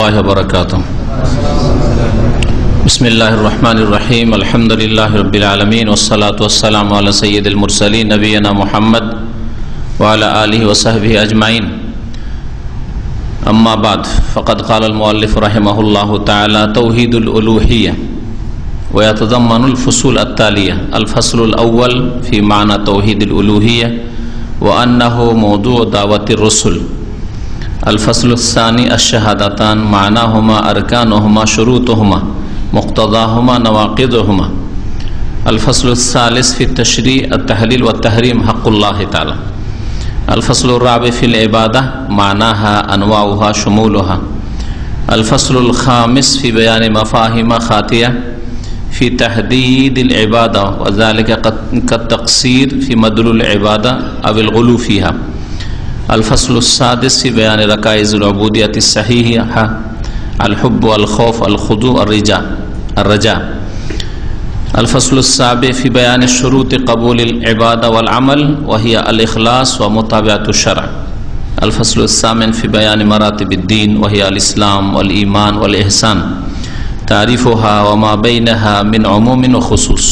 वबरकातुहू। बिस्मिल्लाहिर्रहमानिर्रहीम। अल्हम्दुलिल्लाहि रब्बिल आलमीन वस्सलातु वस्सलामु अला सय्यिदिल मुरसलीन नबियना मुहम्मद व अला आलिहि व सहबिहि अजमाइन। अम्मा बाद फ़क़द क़ालल मुअल्लिफ़ रहिमहुल्लाहु तआला तौहीदुल उलूहिय्या व यतज़म्मनुल फ़ुसूल अत्तालिया। अल फ़स्लुल अव्वल फ़ी माना तौहीदिल उलूहिय्या व अन्नहु मौदूअ दावतिर रुसूल। अल-फ़स्लुस्सानी अश-शहादतान मानाहुमा अरकानुहुमा शुरूतुहुमा मुक़्तदाहुमा नवाक़िदुहुमा। अल-फ़स्लुस्सालिस फ़ी तशरीअ अत-तहलील व तहरीम हक़्क़ुल्लाहि तआला। अल-फ़स्लुर्राबि फ़िल इबादा मानाहा अनवाउहा शुमूलुहा। अल-फ़स्लुल ख़ामिस फ़ी बयान मफ़ाहिम ख़ातिया फ़ी तहदीदिल इबादा व ज़ालिका कत-तक़सीर फ़ी मदलुल इबादा अविल गुलू फ़ीहा। अल-फ़स्लुस्सादिस फ़ी बयान रकाइज़ुल उबूदिय्यति सहीहा अल-हुब्ब वल खौफ अल खुदू अर्रजा। अल-फ़स्लुस्साबि फ़ी बयान शुरूति क़बूलिल इबादा वल अमल व हिया अल-इख़लास व मुताबिअतुश शरअ। अल-फ़स्लुस्सामिन फ़ी बयान मरातिबिद्दीन व हिया अल-इस्लाम वल ईमान वल इहसान तारीफ़ुहा व मा बैनहा मिन उमूमिन व खुसूस।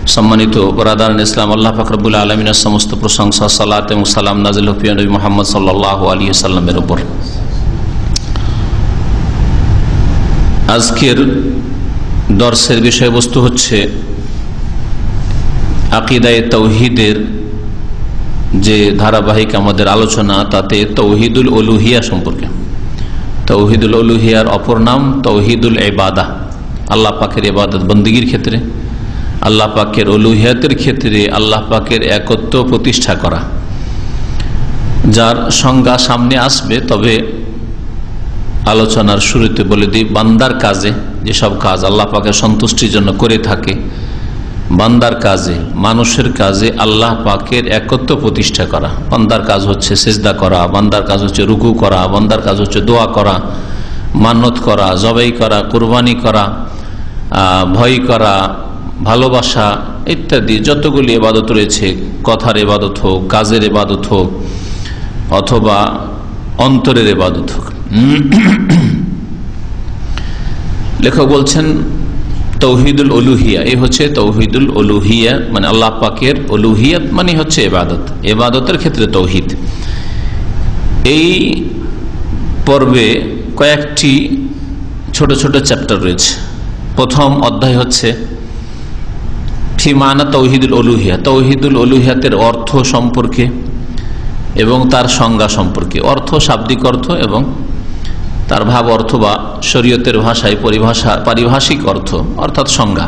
सम्मानित बरादारान इस्लाम, আল্লাহ পাক রব্বুল আলামিনের সমস্ত প্রশংসা, সালাত এবং সালাম নাযিল হোক প্রিয় নবী মুহাম্মদ সাল্লাল্লাহু আলাইহি ওয়াসাল্লামের উপর। আজকের দর্সের বিষয়বস্তু হচ্ছে আকীদায়ে তাওহীদের যে ধারাবাহিক আমাদের আলোচনা, তাতে তাওহীদুল উলুহিয়া সম্পর্কে। তাওহীদুল উলুহিয়ার অপর নাম তাওহীদুল ইবাদা। আল্লাহ পাকের ইবাদত বন্দেগীর ক্ষেত্রে, আল্লাহ পাকের উলুহিয়াতের ক্ষেত্রে আল্লাহ পাকের একত্ব প্রতিষ্ঠা করা, যার সংজ্ঞা সামনে আসবে। তবে আলোচনার শুরুতে বলে দিই, বান্দার কাজে যেসব কাজ আল্লাহ পাকের সন্তুষ্টির জন্য করে থাকে, বান্দার কাজে, মানুষের কাজে আল্লাহ পাকের একত্ব প্রতিষ্ঠা করা। বান্দার কাজ হচ্ছে সিজদা করা, বান্দার কাজ হচ্ছে রুকু করা, বান্দার কাজ হচ্ছে দোয়া করা, মান্নত করা, জবাই করা, কুরবানি করা, ভয় করা, ভালোবাসা ইত্যাদি যতগুলি ইবাদত রয়েছে, কথার ইবাদত হোক, কাজের ইবাদত হোক, অথবা অন্তরের ইবাদত হোক। লেখক বলছেন তাওহীদুল উলুহিয়া, এই হচ্ছে তাওহীদুল উলুহিয়া, মানে আল্লাহ পাকের উলুহিয়াত মানে হচ্ছে ইবাদত, ইবাদতের ক্ষেত্রে তাওহীদ। এই পর্বে কয়েকটি ছোট ছোট চ্যাপ্টার রয়েছে। প্রথম অধ্যায় হচ্ছে ফি মানা তাওহীদুল উলুহিয়া, তাওহীদুল উলুহিয়াতের অর্থ সম্পর্কে এবং তার সংজ্ঞা সম্পর্কে। অর্থ, শাব্দিক অর্থ এবং তার ভাব অর্থ বা শরীয়তের ভাষায় পারিভাষিক অর্থ অর্থাৎ সংজ্ঞা।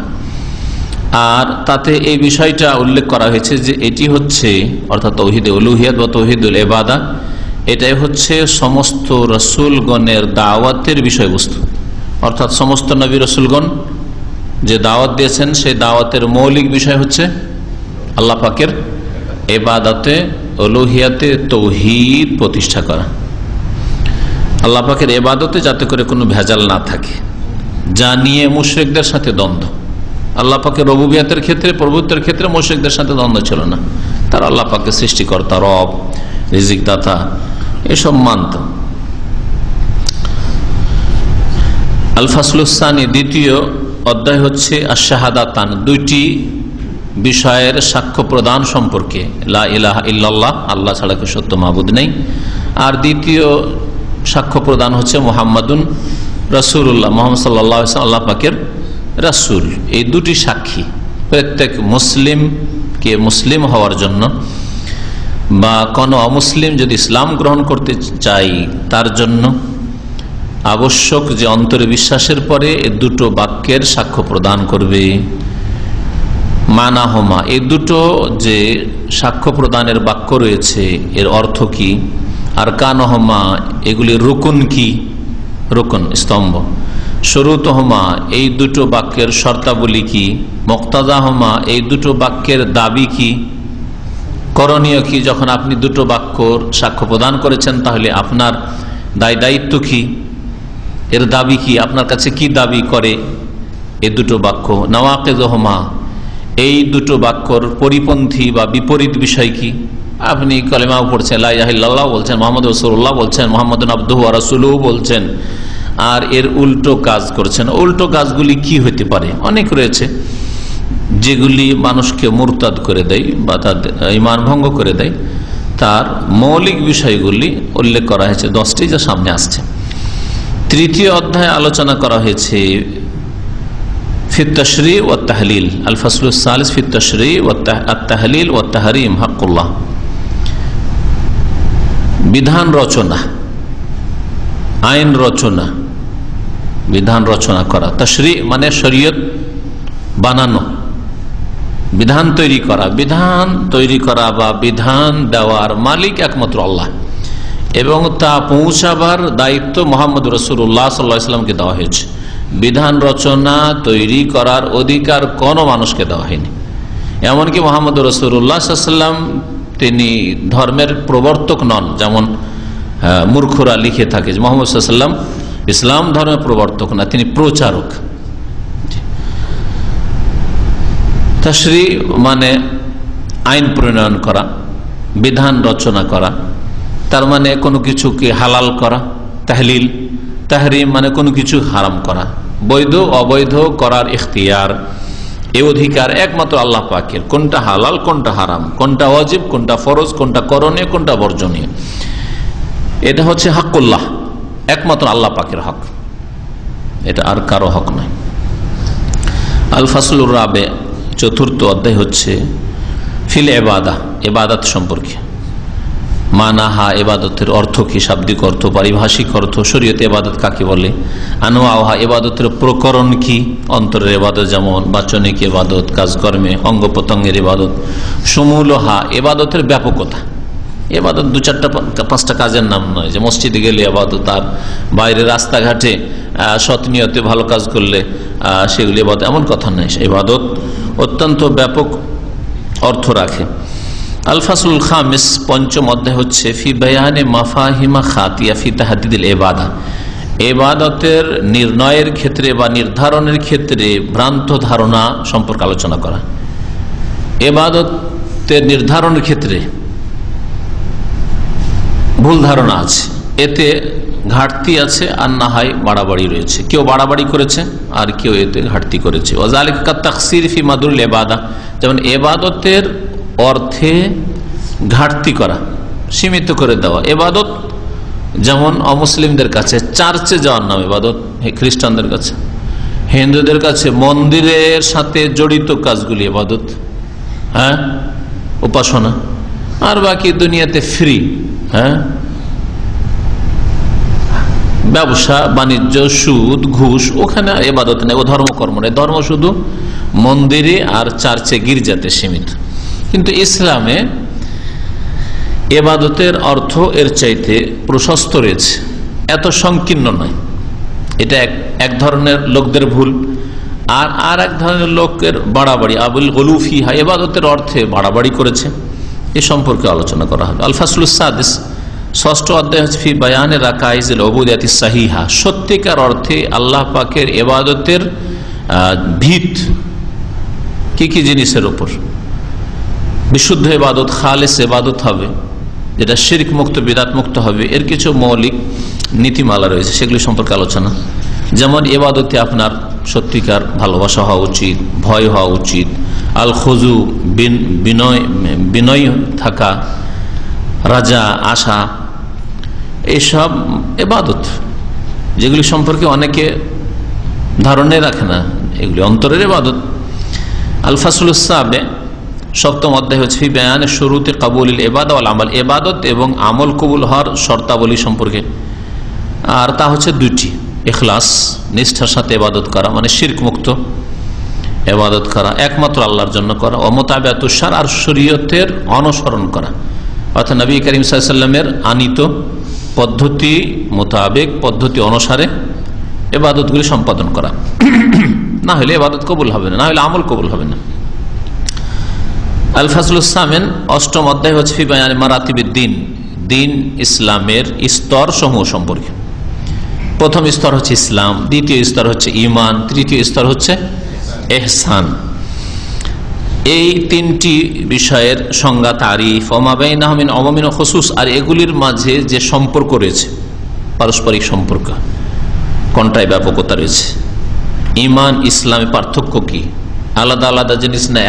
আর তাতে এই বিষয়টা উল্লেখ করা হয়েছে যে এটি হচ্ছে অর্থাৎ তাওহীদে উলুহিয়াত বা তাওহীদুল ইবাদা, এটাই হচ্ছে সমস্ত রাসূলগণের দাওয়াতের বিষয়বস্তু। অর্থাৎ সমস্ত নবী রাসূলগণ যে দাওয়াত দিয়েছেন, সেই দাওয়াতের মৌলিক বিষয় হচ্ছে আল্লাহ পাকের ইবাদতে উলুহিয়াতে তাওহীদ প্রতিষ্ঠা করা। আল্লাহ পাকের ইবাদতে যাতে করে কোনো ভেজাল না থাকে, যা নিয়ে মুশরিকদের সাথে দ্বন্দ্ব। আল্লাহ পাকের রুবুবিয়তের ক্ষেত্রে, প্রভুত্বের ক্ষেত্রে মুশরিকদের সাথে দ্বন্দ্ব ছিল না। তারা আল্লাহ পাকের সৃষ্টিকর্তা, রব, রিজিক দাতা এসব মানত। আল ফাসলুসানি, দ্বিতীয় অধ্যায় হচ্ছে আশ-শাহাদাতান, দুইটি বিষয়ের সাক্ষ্য প্রদান সম্পর্কে। লা ইলাহা ইল্লাল্লাহ, আল্লাহ ছাড়া কেউ সত্য মাবুদ নেই। আর দ্বিতীয় সাক্ষ্য প্রদান হচ্ছে মুহাম্মাদুন রাসূলুল্লাহ, মুহাম্মদ সাল্লাল্লাহু আলাইহি ওয়াসাল্লাম আল্লাহ পাকের রাসূল। এই দুটি সাক্ষী প্রত্যেক মুসলিমকে মুসলিম হওয়ার জন্য বা কোনো অমুসলিম যদি ইসলাম গ্রহণ করতে চাই তার জন্য আবশ্যক যে অন্তরে বিশ্বাসের পরে এই দুটো বাক্যের সাক্ষ্য প্রদান করবে। মানাহুমা, এই দুটো যে সাক্ষ্য প্রদানের বাক্য রয়েছে এর অর্থ কি, আর কানহুমা, এগুলি রুকুন কি, রুকুন স্তম্ভ। শুরুতহুমা, এই দুটো বাক্যের শর্তাবলী কি। মুক্তাদাহুমা, এই দুটো বাক্যের দাবি কি, করণীয় কি। যখন আপনি দুটো বাক্যর সাক্ষ্য প্রদান করেছেন তাহলে আপনার দায়িত্ব কি, এর দাবি কি, আপনার কাছে কি দাবি করে এই দুটো বাক্য। নওয়াকিদুহুমা, এই দুটো বাক্যর পরিপন্থী বা বিপরীত বিষয় কি, আপনি কালেমাও পড়ছেন, লা ইলাহা ইল্লাল্লাহ বলছেন, মুহাম্মদ রাসূলুল্লাহ বলছেন, মুহাম্মাদুন আবদুহু ওয়া রাসূলুহু বলছেন, আর এর উল্টো কাজ করছেন। উল্টো কাজগুলি কি হতে পারে? অনেক রয়েছে, যেগুলি মানুষকে মুরতাদ করে দেয় বা তার ঈমান ভঙ্গ করে দেয়। তার মৌলিক বিষয়গুলি উল্লেখ করা হয়েছে 10টি, যা সামনে আসছে। তৃতীয় অধ্যায়ে আলোচনা করা হয়েছে ফি তাশরী ওয়া তাহলিল, আল ফাসলুস সালিস ফি তাশরী ওয়া তাহলিল ওয়া তাহরীম হাক্কুল্লাহ। বিধান রচনা, আইন রচনা, বিধান রচনা করা। তাশরী মানে শরীয়ত বানানো, বিধান তৈরি করা। বিধান তৈরি করা বা বিধান দেওয়ার মালিক একমাত্র আল্লাহ, এবং তা পৌঁছাবার দায়িত্ব মুহাম্মদ রাসূলুল্লাহ সাল্লাল্লাহু আলাইহি ওয়াসাল্লামকে দেওয়া হয়েছে। বিধান রচনা তৈরি করার অধিকার কোনো মানুষকে দেওয়া হয়নি। এমনকি মুহাম্মদ রাসূলুল্লাহ সাল্লাল্লাহু আলাইহি ওয়াসাল্লাম তিনি ধর্মের প্রবর্তক নন, যেমন মূর্খরা লিখে থাকে যে মুহাম্মদ সাল্লাল্লাহু আলাইহি ওয়াসাল্লাম ইসলাম ধর্মের প্রবর্তক না, তিনি প্রচারক। তাশরী মানে আইন প্রণয়ন করা, বিধান রচনা করা, তার মানে কোনো কিছুকে হালাল করা। তাহলিল, তাহরিম মানে কোনো কিছু হারাম করা। বৈধ অবৈধ করার ইখতিয়ার, এই অধিকার একমাত্র আল্লাহ পাকের। কোনটা হালাল, কোনটা হারাম, কোনটা ওয়াজিব, কোনটা ফরজ, কোনটা করণীয়, কোনটা বর্জনীয়, এটা হচ্ছে হকুল্লাহ, একমাত্র আল্লাহ পাকের হক, এটা আর কারো হক নয়। আল ফাসলুর রাবে, চতুর্থ অধ্যায় হচ্ছে ফিল ইবাদা, ইবাদত সম্পর্কে। মানাহা, ইবাদতের অর্থ কি, শাব্দিক অর্থ, পারিভাষিক অর্থ, শরীয়তে ইবাদত কাকে বলে, আনওয়াহা, ইবাদতের প্রকরণ কি, অন্তরের ইবাদত যেমন বাচনিক ইবাদত, কাজকর্মে অঙ্গ প্রত্যঙ্গের ইবাদত, সমূলহা, ইবাদতের ব্যাপকতা। ইবাদত 2-4-5টা কাজের নাম নয়, যে মসজিদে গেলে ইবাদত, আর বাইরে রাস্তাঘাটে সৎ নিয়তে ভালো কাজ করলে সেগুলি ইবাদত, এমন কথা নয়। ইবাদত অত্যন্ত ব্যাপক অর্থ রাখে। আল ফাসলুল খামিস, পঞ্চম অধ্যায় হচ্ছে ফি বায়ানে মাফাহিমা খাতিয়া ফি তাহদিদিল ইবাদা, ইবাদতের নির্ণয়ের ক্ষেত্রে বা নির্ধারণের ক্ষেত্রে ভ্রান্ত ধারণা সম্পর্কে আলোচনা করা। ইবাদতের নির্ধারণের ক্ষেত্রে ভুল ধারণা আছে, এতে ঘাটতি আছে, আর না হয় বাড়াবাড়ি রয়েছে। কেউ বাড়াবাড়ি করেছে আর কেউ এতে ঘাটতি করেছে। ওয়াজালিকা তাকসির ফি মাদুল ইবাদা, যেমন ইবাদতের অর্থে ঘাটতি করা, সীমিত করে দেওয়া। ইবাদত যেমন অমুসলিমদের কাছে চার্চে যাওয়ার নাম ইবাদত, খ্রিস্টানদের কাছে, হিন্দুদের কাছে মন্দিরের সাথে জড়িত কাজগুলি ইবাদত, হ্যাঁ, উপাসনা। আর বাকি দুনিয়াতে ফ্রি, হ্যাঁ, ব্যবসা বাণিজ্য, সুদ ঘুষ, ওখানে ইবাদত নেই, ও ধর্মকর্ম নেই। ধর্ম শুধু মন্দিরে আর চার্চে গির্জাতে সীমিত। কিন্তু ইসলামে ইবাদতের অর্থ এর চাইতে প্রশস্ত রয়েছে, এত সংকীর্ণ নয়। এটা এক ধরনের লোকদের ভুল, আর এক ধরনের লোকের বাড়াবাড়ি। আবুল গলুফিহা, ইবাদতের অর্থে বাড়াবাড়ি করেছে, এ সম্পর্কে আলোচনা করা হবে। আল ফাসলুস সাদিস, ষষ্ঠ অধ্যায় হচ্ছে ফি বায়ানে রাকাইজিল উবুদিয়াতি সাহিহা, সত্যিকার অর্থে আল্লাহ পাকের ইবাদতের ভিত কি কি জিনিসের উপর। বিশুদ্ধ ইবাদত, খালেস ইবাদত হবে, যেটা শিরক মুক্ত, বিদাত মুক্ত হবে, এর কিছু মৌলিক নীতিমালা রয়েছে, সেগুলি সম্পর্কে আলোচনা। যেমন ইবাদতে আপনার সত্যিকার ভালোবাসা হওয়া উচিত, ভয় হওয়া উচিত, আল খুজু, বিনয় থাকা, রাজা, আশা, এইসব ইবাদত, যেগুলি সম্পর্কে অনেকে ধারণা রাখে না, এগুলি অন্তরের ইবাদত। আল ফাসলুস সাবে, সপ্তম অধ্যায় হচ্ছে ফি বায়ানে শুরুতে কাবুলিল ইবাদা ওয়াল আমাল, ইবাদত এবং আমল কবুল হওয়ার শর্তাবলী সম্পর্কে। আর তা হচ্ছে দুটি, ইখলাস, নিষ্ঠার সাথে ইবাদত করা, মানে শিরক মুক্ত ইবাদত করা, একমাত্র আল্লাহর জন্য করা, ও মুতাবিআতুশ শারআ, আর শরীয়তের অনুসরণ করা, অর্থাৎ নবী করিম সাল্লাল্লাহু আলাইহি ওয়াসাল্লামের আনিত পদ্ধতি মোতাবেক, পদ্ধতি অনুসারে ইবাদতগুলি সম্পাদন করা। না হলে ইবাদত কবুল হবে না, না হলে আমল কবুল হবে না। আল ফাসলুস সামিন, অষ্টম অধ্যায় হচ্ছে ফি বায়ানে মারাতিবিদ দ্বীন, দ্বীন ইসলামের স্তর সমূহ সম্পর্কে। প্রথম স্তর হচ্ছে ইসলাম, দ্বিতীয় স্তর হচ্ছে ঈমান, তৃতীয় স্তর হচ্ছে ইহসান। এই তিনটি বিষয়ের সংজ্ঞা, তারিফ, ওমা বাইনাহুম মিন উমুমিন ওয়া খুসুস, আর এগুলির মাঝে যে সম্পর্ক রয়েছে, পারস্পরিক সম্পর্ক, কোনটায় ব্যাপকতা রয়েছে, ঈমান ইসলামে পার্থক্য কি, আলাদা আলাদা জিনিস না,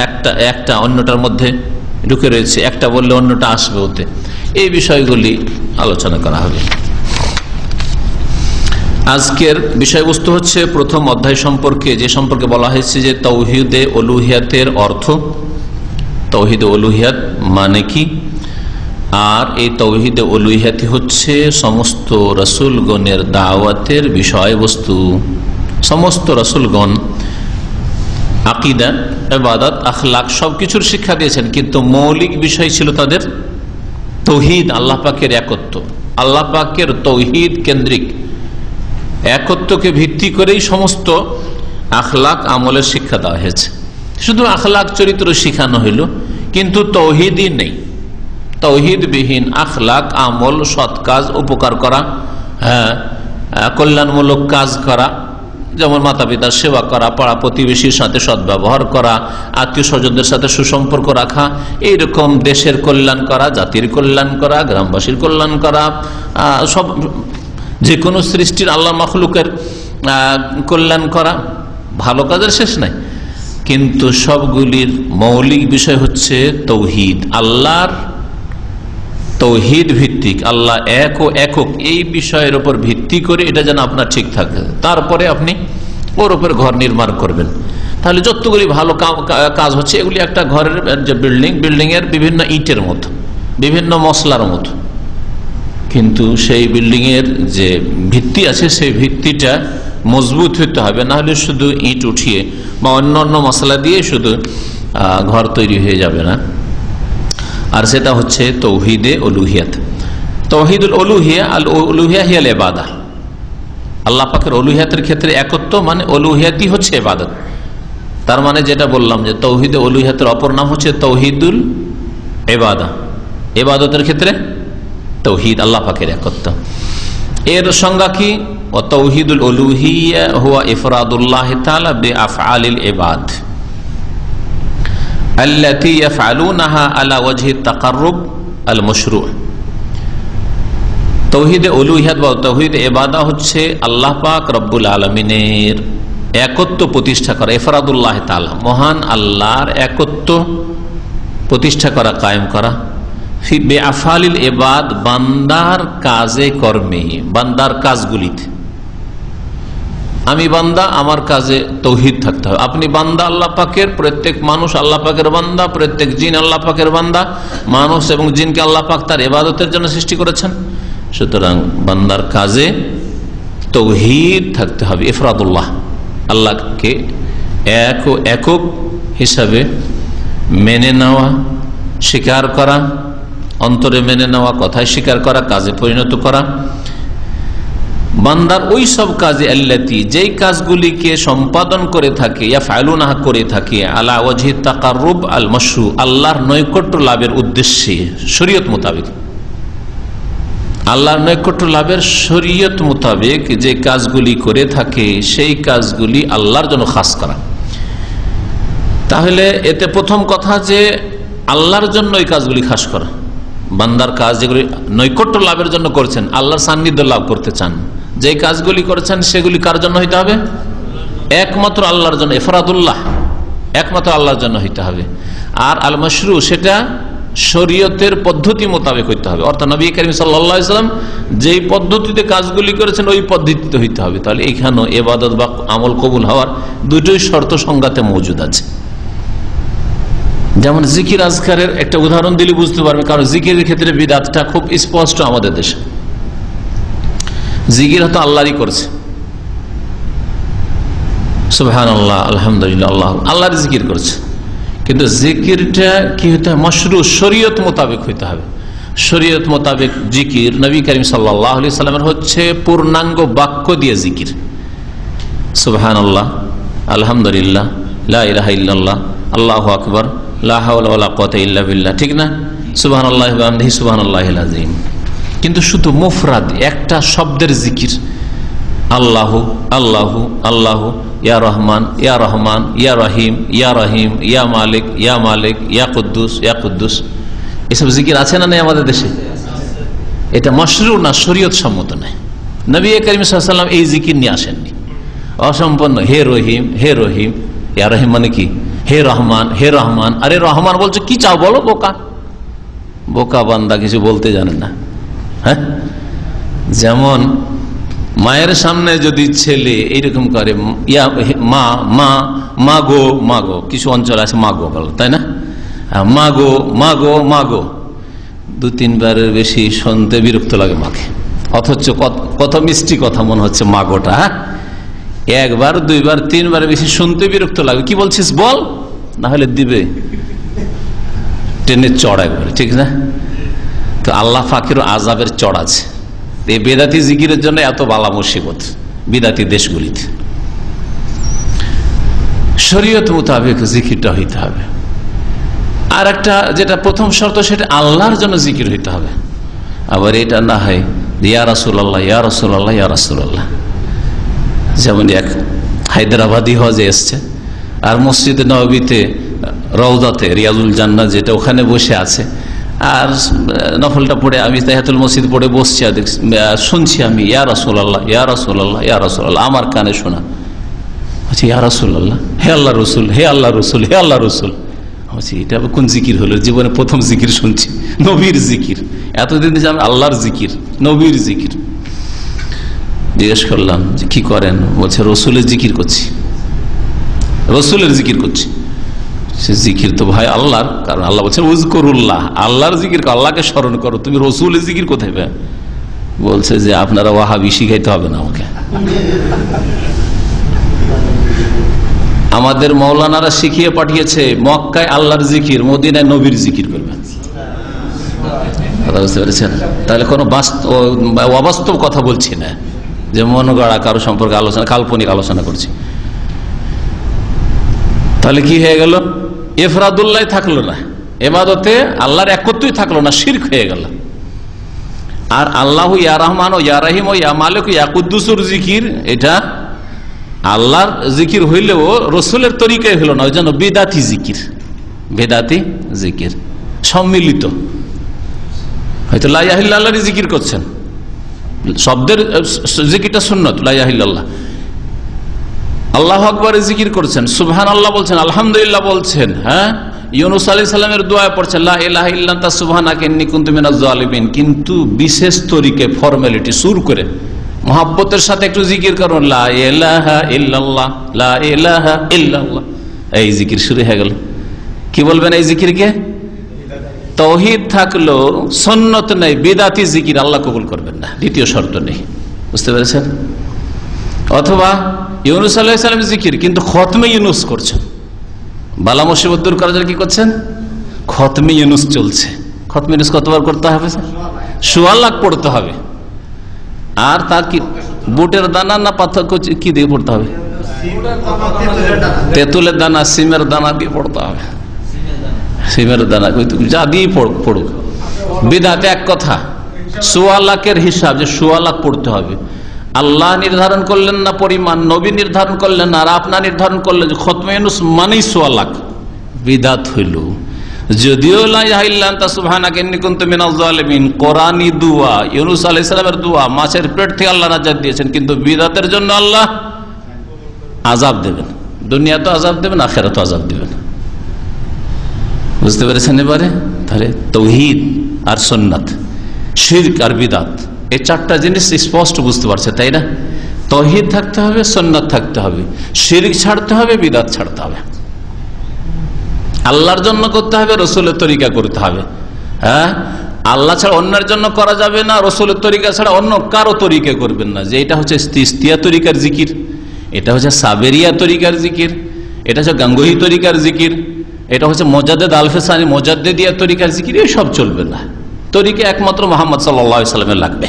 একটা অন্যটার মধ্যে ঢুকে রয়েছে, একটা বললে অন্যটা আসবে ওতে, এই বিষয়গুলি আলোচনা করা হবে। আজকের বিষয়বস্তু হচ্ছে প্রথম অধ্যায় সম্পর্কে, যে সম্পর্কে বলা হয়েছে যে তাওহীদে উলুহিয়াতের অর্থ, তাওহীদে উলুহিয়াত মানে কি, আর এই তাওহীদে উলুহিয়াতি হচ্ছে সমস্ত রাসূলগণের দাওয়াতের বিষয়বস্তু। সমস্ত রাসূলগণ আকীদা, ইবাদত, আখলাক সবকিছুর শিক্ষা দিয়েছেন, কিন্তু মৌলিক বিষয় ছিল তাদের তাওহীদ, আল্লাহ পাকের একত্ব, আল্লাহ পাকের তাওহীদ কেন্দ্রিক একত্বকে ভিত্তি করেই সমস্ত আখলাক আমলের শিক্ষা দেওয়া হয়েছে। শুধু আখলাক চরিত্র শিখানো হইল, কিন্তু তাওহীদই নেই। তাওহীদবিহীন আখলাক, আমল, সৎ কাজ, উপকার করা, কল্যাণমূলক কাজ করা, যেমন মাতা পিতার সেবা করা, পাড়া প্রতিবেশীর সাথে সদ্ব্যবহার করা, আত্মীয় স্বজনদের সাথে সুসম্পর্ক রাখা, এইরকম দেশের কল্যাণ করা, জাতির কল্যাণ করা, গ্রামবাসীর কল্যাণ করা, সব যে কোনো সৃষ্টির আল্লাহ মাখলুকের কল্যাণ করা, ভালো কাজের শেষ নাই। কিন্তু সবগুলির মৌলিক বিষয় হচ্ছে তাওহীদ, আল্লাহর তাওহীদ ভিত্তিক, আল্লাহ এক ও একক, এই বিষয়ের উপর ভিত্তি করে এটা যেন আপনার ঠিক থাকে, তারপরে আপনি ওর উপর ঘর নির্মাণ করবেন। তাহলে যতগুলি ভালো কাজ হচ্ছে এগুলি একটা ঘরের যে বিল্ডিং এর বিভিন্ন ইটের মতো, বিভিন্ন মশলার মতো, কিন্তু সেই বিল্ডিং এর যে ভিত্তি আছে সেই ভিত্তিটা মজবুত হতে হবে, না হলে শুধু ইট উঠিয়ে বা অন্য মশলা দিয়ে শুধু ঘর তৈরি হয়ে যাবে না। আর সেটা হচ্ছে তাওহীদে উলুহিয়াত। তাওহীদুল উলুহিয়া, আল উলুহিয়া হিয়াল ইবাদা, আল্লাহ পাকের উলুহিয়াতের ক্ষেত্রে একত্ব মানে উলুহিয়াতই হচ্ছে ইবাদত। তার মানে যেটা বললাম যে তাওহীদে উলুহিয়াতের অপর নাম হচ্ছে তাওহীদুল ইবাদা, ইবাদতের ক্ষেত্রে তাওহীদ, আল্লাহ পাকের একত্ব। এর সংজ্ঞা কি? ওয়া তাওহীদুল উলুহিয়া হুয়া ইফরাদুল্লাহ তাআলা বিআফআলিল ইবাদ আল্লাতী ইয়াফআলুনাহা আলা ওয়াজহি তাকাররুব আল মাশরু'। তাওহীদে উলুহিয়াত বা তাওহীদে ইবাদা হচ্ছে আল্লাহ পাক রব্বুল আলামিনের একত্ব প্রতিষ্ঠা করা, ইফরাদুল্লাহ তাআলা, মহান আল্লাহর একত্ব প্রতিষ্ঠা করা, কায়েম করা, বেআফআলিল ইবাদ, বান্দার কাজে কর্মে, বান্দার কাজগুলিতে। আমি বান্দা, আমার কাজে তাওহীদ থাকতে হবে। আপনি বান্দা আল্লাহ পাকের, প্রত্যেক মানুষ আল্লাহ পাকের বান্দা, প্রত্যেক জিন আল্লাহ পাকের বান্দা, মানুষ এবং জিনকে আল্লাহ পাক তার ইবাদতের জন্য সৃষ্টি করেছেন। সুতরাং বান্দার কাজে তাওহীদ থাকতে হবে, ইফরাদুল্লাহ, আল্লাহকে এক ও একক হিসাবে মেনে নেওয়া, স্বীকার করা, অন্তরে মেনে নেওয়া, কথায় স্বীকার করা, কাজে পরিণত করা। বান্দার ওই সব কাজে আল্লাতী, যেই কাজগুলিকে সম্পাদন করে থাকে, ইয়াফআলুনাহা করে থাকে, আলা ওয়াজহি তাকাররুব আল মাশরু', আল্লাহর নৈকট্য লাভের উদ্দেশ্যে, শরীয়ত মোতাবেক, আল্লাহর নৈকট্য লাভের শরীয়ত মোতাবেক যে কাজগুলি করে থাকে সেই কাজগুলি আল্লাহর জন্য খাস করা। তাহলে এতে প্রথম কথা যে আল্লাহর জন্য এই কাজগুলি খাস করা, বান্দার কাজ যেগুলি নৈকট্য লাভের জন্য করছেন, আল্লাহর সান্নিধ্য লাভ করতে চান, যে কাজগুলি করেছেন সেগুলি কার জন্য হইতে হবে? একমাত্র আল্লাহর জন্য, ইফরাদুল্লাহ, একমাত্র আল্লাহর জন্য হইতে হবে। আর আল মাশরু, সেটা শরীয়তের পদ্ধতি মোতাবেক হইতে হবে, অর্থাৎ নবী করিম সাল্লাল্লাহু আলাইহি ওয়াসাল্লাম যেই পদ্ধতিতে কাজগুলি করেছেন ওই পদ্ধতিতে হইতে হবে। তাহলে এইখানেও ইবাদত বা আমল কবুল হওয়ার দুটোই শর্ত সংজ্ঞাতে মওজুদ আছে। যেমন জিকির আজকারের একটা উদাহরণ দিলে বুঝতে পারবে, কারণ জিকিরের ক্ষেত্রে বিদআতটা খুব স্পষ্ট আমাদের দেশে। জিকির হয়তো আল্লাহরই করছে, সুবহানাল্লাহ, আলহামদুলিল্লাহ, আল্লাহর জিকির করছে, কিন্তু জিকিরটা কি হইতে হবে? মাশরু, শরীয়ত মোতাবেক হইতে হবে। শরীয়ত মোতাবেক জিকির নবী করিম সাল্লাল্লাহু আলাইহি সাল্লামের হচ্ছে পূর্ণাঙ্গ বাক্য দিয়ে জিকির, সুবহানাল্লাহ, আলহামদুলিল্লাহ, লা ইলাহা ইল্লাল্লাহ, আল্লাহু আকবার, লা হাওলা ওয়ালা কুওয়াতা ইল্লা বিল্লাহ, ঠিক না? সুবহানাল্লাহি ওয়া বিহামদিহি সুবহানাল্লাহিল আযীম। কিন্তু শুধু মুফরাদ একটা শব্দের জিকির, আল্লাহু আল্লাহু আল্লাহু, ইয়া রহমান ইয়া রহমান, ইয়া রহিম ইয়া রহিম, ইয়া মালিক ইয়া মালিক, ইয়া কুদ্দুস ইয়া কুদ্দুস। এসব জিকির আছে না নেই আমাদের দেশে? এটা মশরু না, শরীয়ত সম্মত নয়। নবী করিম সাল্লাল্লাহু আলাইহি ওয়াসাল্লাম এই জিকির নিয়ে আসেননি, অসম্পন্ন। হে রহিম হে রহিম, ইয়া রহিম মানে কি? হে রহমান হে রহমান। আরে রহমান বলছো কি চাও বলো? বোকা বোকা বান্দা, কিছু বলতে জানেন না। হ্যাঁ, যেমন মায়ের সামনে যদি ছেলে এইরকম করে ইয়া মা মা মা গো মা গো, কিছু অঞ্চল আছে মা গো বলো, তাই না? মা গো মা গো মা গো, 2-3বারের বেশি শুনতে বিরক্ত লাগে মাকে, অথচ কত মিষ্টি কথা মনে হচ্ছে মা গোটা। হ্যাঁ, 1বার 2বার 3বার বেশি শুনতে বিরক্ত লাগে। কি বলছিস বল, না হলে দিবে টেনে চড় একবারে, ঠিক না? তো আল্লাহ ফাকিরও আযাবের চড় আছে। এই বেদাতি জিকিরের জন্য এত বালা মুসিবত বিদাতি দেশগুলিতে। শরীয়ত মোতাবেক জিকিরটা হইতে হবে। আর একটা যেটা প্রথম শর্ত, সেটা আল্লাহর জন্য জিকির হইতে হবে। আবার এটা না হয় ইয়া রাসূলুল্লাহ ইয়া রাসূলুল্লাহ ইয়া রাসূলুল্লাহ। যেমন এক হায়দ্রাবাদি হজে এসছে, আর মসজিদে নববীতে রওদাতে রিয়াজুল জান্নাত যেটা, ওখানে বসে আছে, আর নফলটা পড়ে আমি তাহিয়াতুল মসজিদ পড়ে বসছি, আর শুনছি আমি ইয়া রাসূলুল্লাহ ইয়া রাসূলুল্লাহ ইয়া রাসূলুল্লাহ, আমার কানে শোনা আচ্ছা ইয়া রাসূলুল্লাহ, হে আল্লাহ রসুল হে আল্লাহ রসুল হে আল্লাহ রসুল। এটা কোন জিকির হলো? জীবনে প্রথম জিকির শুনছি, নবীর জিকির। এতদিন যে আমি আল্লাহর জিকির, নবীর জিকির। জিজ্ঞেস করলাম যে কি করেন? বলছে রসুলের জিকির করছি, রসুলের জিকির করছি। সে জিকির তো ভাই আল্লাহর, কারণ আল্লাহ বলছেন উযকুরুল্লাহ, আল্লাহর জিকির, আল্লাহকে স্মরণ করো। তুমি রসুলের জিকির কোথায় পাবে? বলছে যে আপনারা ওয়াহাবি শিখাইতে হবে না আমাকে। আমাদের মৌলানারা শিখিয়ে পাঠিয়েছে মক্কায় আল্লাহর জিকির, মদিনায় নবীর জিকির করবেন। কথা বুঝতে পেরেছেন? তাহলে কোনো অবাস্তব কথা বলছি না, যে মন গড়া কারো সম্পর্কে আলোচনা, কাল্পনিক আলোচনা করছি। তাহলে কি হয়ে গেল? ইফরাদুল্লাহ থাকলো না, ইবাদতে আল্লাহর একত্বই থাকলো না, শিরক হয়ে গেল। আর আল্লাহু ইয়া রহমান ও ইয়া রহিম ও ইয়া মালিক ইয়া কুদ্দুসুর জিকির, এটা আল্লাহর জিকির হইলেও রসুলের তরিকায় হইল না, ওই জন্য বেদাতি জিকির, বেদাতি জিকির সম্মিলিত। হয়তো লা ইলাহা ইল্লাল্লাহর জিকির করছেন, শব্দের জিকিরটা সুন্নত, লা ইলাহা ইল্লাল্লাহ। আল্লাহু আকবারের জিকির করছেন, সুবহানাল্লাহ বলছেন, আলহামদুলিল্লাহ বলছেন। হ্যাঁ, ইউনূস আলাইহিস সালামের দোয়া পড়ছেন, লা ইলাহা ইল্লা আনতা সুবহানাকা ইন্নী কুনতু মিনাজ জালিমিন। কিন্তু বিশেষ তরিকে, ফর্মালিটি সুর করে, মহাব্বতের সাথে একটু জিকির করুন, লা ইলাহা ইল্লাল্লাহ লা ইলাহা ইল্লাল্লাহ, এই জিকির শুরু হয়ে গেল। কি বলবেন এই জিকিরকে? তাওহীদ থাকলো, সুন্নত নেই, বিদআতি জিকির আল্লাহ কবুল করবেন না, দ্বিতীয় শর্ত নেই। বুঝতে পেরেছেন? অথবা ইউনূস আলাইহিস সালামের জিকির, কিন্তু খতমে ইউনূস করছেন, বালা মুসিবত দূর করার জন্য কি করছেন? খতমে ইউনূস চলছে। খতমে ইউনূস কতবার করতে হবে? 1.25 লাখ পড়তে হবে। আর তা কি বুটের দানা না পাথর কি দিয়ে পড়তে হবে? তেঁতুলের দানা, সিমের দানা দিয়ে পড়তে হবে। সিমের দানা যা দিয়ে পড়ুক। বিদআতে এক কথা, 1.25 লাখের হিসাব, যে 1.25 লাখ পড়তে হবে। আল্লাহ নির্ধারণ করলেন না পরিমাণ, নবী নির্ধারণ করলেন না, আর আপনার নির্ধারণ করলেন যে খতমে ইউনূস মানেই 1.25 লাখ। বিদআত হইল। যদিও লা ইলাহা ইল্লা আনতা সুবহানাকা ইন্নী কুনতু মিনাজ জালিমিন কোরআনী দোয়া, ইউনূস আলাইহিস সালামের দোয়া, মাছের পেট থেকে আল্লাহ নাজাত দিয়েছেন, কিন্তু বিদআতের জন্য আল্লাহ আযাব দেবেন। দুনিয়াতে আযাব দেবেন, আখিরাতে আযাব দেবেন। বুঝতে পেরেছেন এবারে? তাহলে তাওহীদ আর সুন্নাত, শিরক আর বিদআত, এই 4টা জিনিস স্পষ্ট বুঝতে পারছে, তাই না? তাওহীদ থাকতে হবে, সুন্নাত থাকতে হবে, শিরক ছাড়তে হবে, বিদআত ছাড়তে হবে। আল্লাহর জন্য করতে হবে, রসুলের তরিকা করতে হবে। হ্যাঁ, আল্লাহ ছাড়া অন্যের জন্য করা যাবে না, রসুলের তরিকা ছাড়া অন্য কারো তরিকা করবেন না। যে এটা হচ্ছে তিস্তিয়া তরিকার জিকির, এটা হচ্ছে সাবেরিয়া তরিকার জিকির, এটা হচ্ছে গাঙ্গুহি তরিকার জিকির, এটা হচ্ছে মোজাদ্দেদ আলফেসানি মোজাদ্দেদিয়া তরিকার জিকির, এই সব চলবে না। তরিকা একমাত্র মুহাম্মদ সাল্লাল্লাহু আলাইহি ওয়াসাল্লামের লাগবে।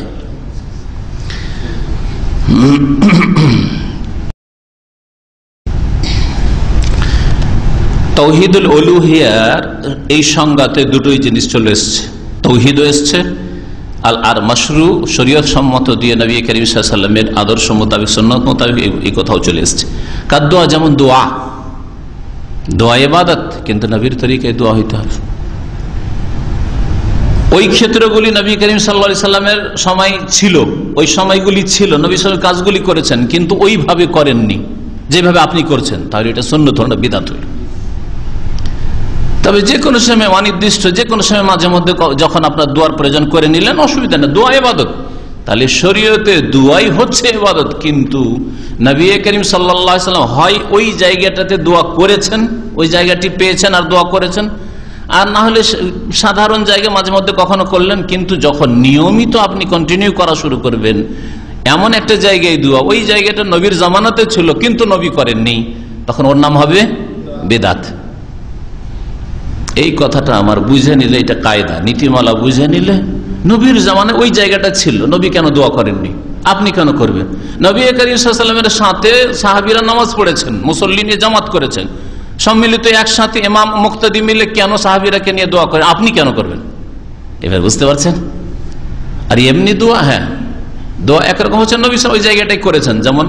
তাওহীদুল উলুহিয়ার এই সংজ্ঞাতে দুটোই জিনিস চলে এসছে, তাওহীদও এসছে আর মাশরু শরীয়ত সম্মত দিয়ে নবী করিম সাল্লাল্লাহু আলাইহি ওয়াসাল্লামের আদর্শ মোতাবেক সুন্নাত মোতাবেক এই কথাও চলে এসেছে। কার দোয়া? যেমন দোয়া ইবাদত, কিন্তু নবীর তরিকায় দোয়া হইতে হবে। ওই ক্ষেত্রগুলি নবী করিম সাল্লাল্লাহু আলাইহি সাল্লামের সময় ছিল, ওই সময়গুলি ছিল, নবী সাল্লাল্লাহু কাজগুলি করেছেন, কিন্তু ওইভাবে করেননি যেভাবে আপনি করছেন, তাহলে এটা সুন্নাত হলো না, বিদআত হলো। তবে যে কোনো সময় অনির্দিষ্ট যে কোনো সময় মাঝে মধ্যে যখন আপনার দোয়ার প্রয়োজন করে নিলেন, অসুবিধা নেই, দোয়া ইবাদত। তাহলে শরীয়তে দোয়াই হচ্ছে ইবাদত, কিন্তু নবী করিম সাল্লাল্লাহু আলাইহি সাল্লাম হয় ওই জায়গাটাতে দোয়া করেছেন, ওই জায়গাটি পেয়েছেন আর দোয়া করেছেন, আর না হলে সাধারণ জায়গায় মাঝে মধ্যে কখনো করলেন। কিন্তু যখন নিয়মিত আপনি কন্টিনিউ করা শুরু করবেন, এমন একটা জায়গায় দোয়া, ওই জায়গাটা নবীর জামানাতে ছিল কিন্তু নবী করেননি, তখন ওর নাম হবে বিদআত। এই কথাটা আমার বুঝে নিলে, এটা কায়দা নীতিমালা বুঝে নিলে, নবীর জামানায় ওই জায়গাটা ছিল, নবী কেন দোয়া করেননি, আপনি কেন করবেন? নবী করিম সাল্লাল্লাহু আলাইহি সাল্লামের সাথে সাহাবীরা নামাজ পড়েছেন, মুসল্লি নিয়ে জামাত করেছেন, সম্মিলিত একসাথে ইমাম মুক্তাদি মিলে কেন সাহাবীরাকে নিয়ে দোয়া করেন, আপনি কেন করবেন? এবার বুঝতে পারছেন? আর এমনি দোয়া, হ্যাঁ দোয়া একরকম হচ্ছে, নবী ওই জায়গাটাই করেছেন। যেমন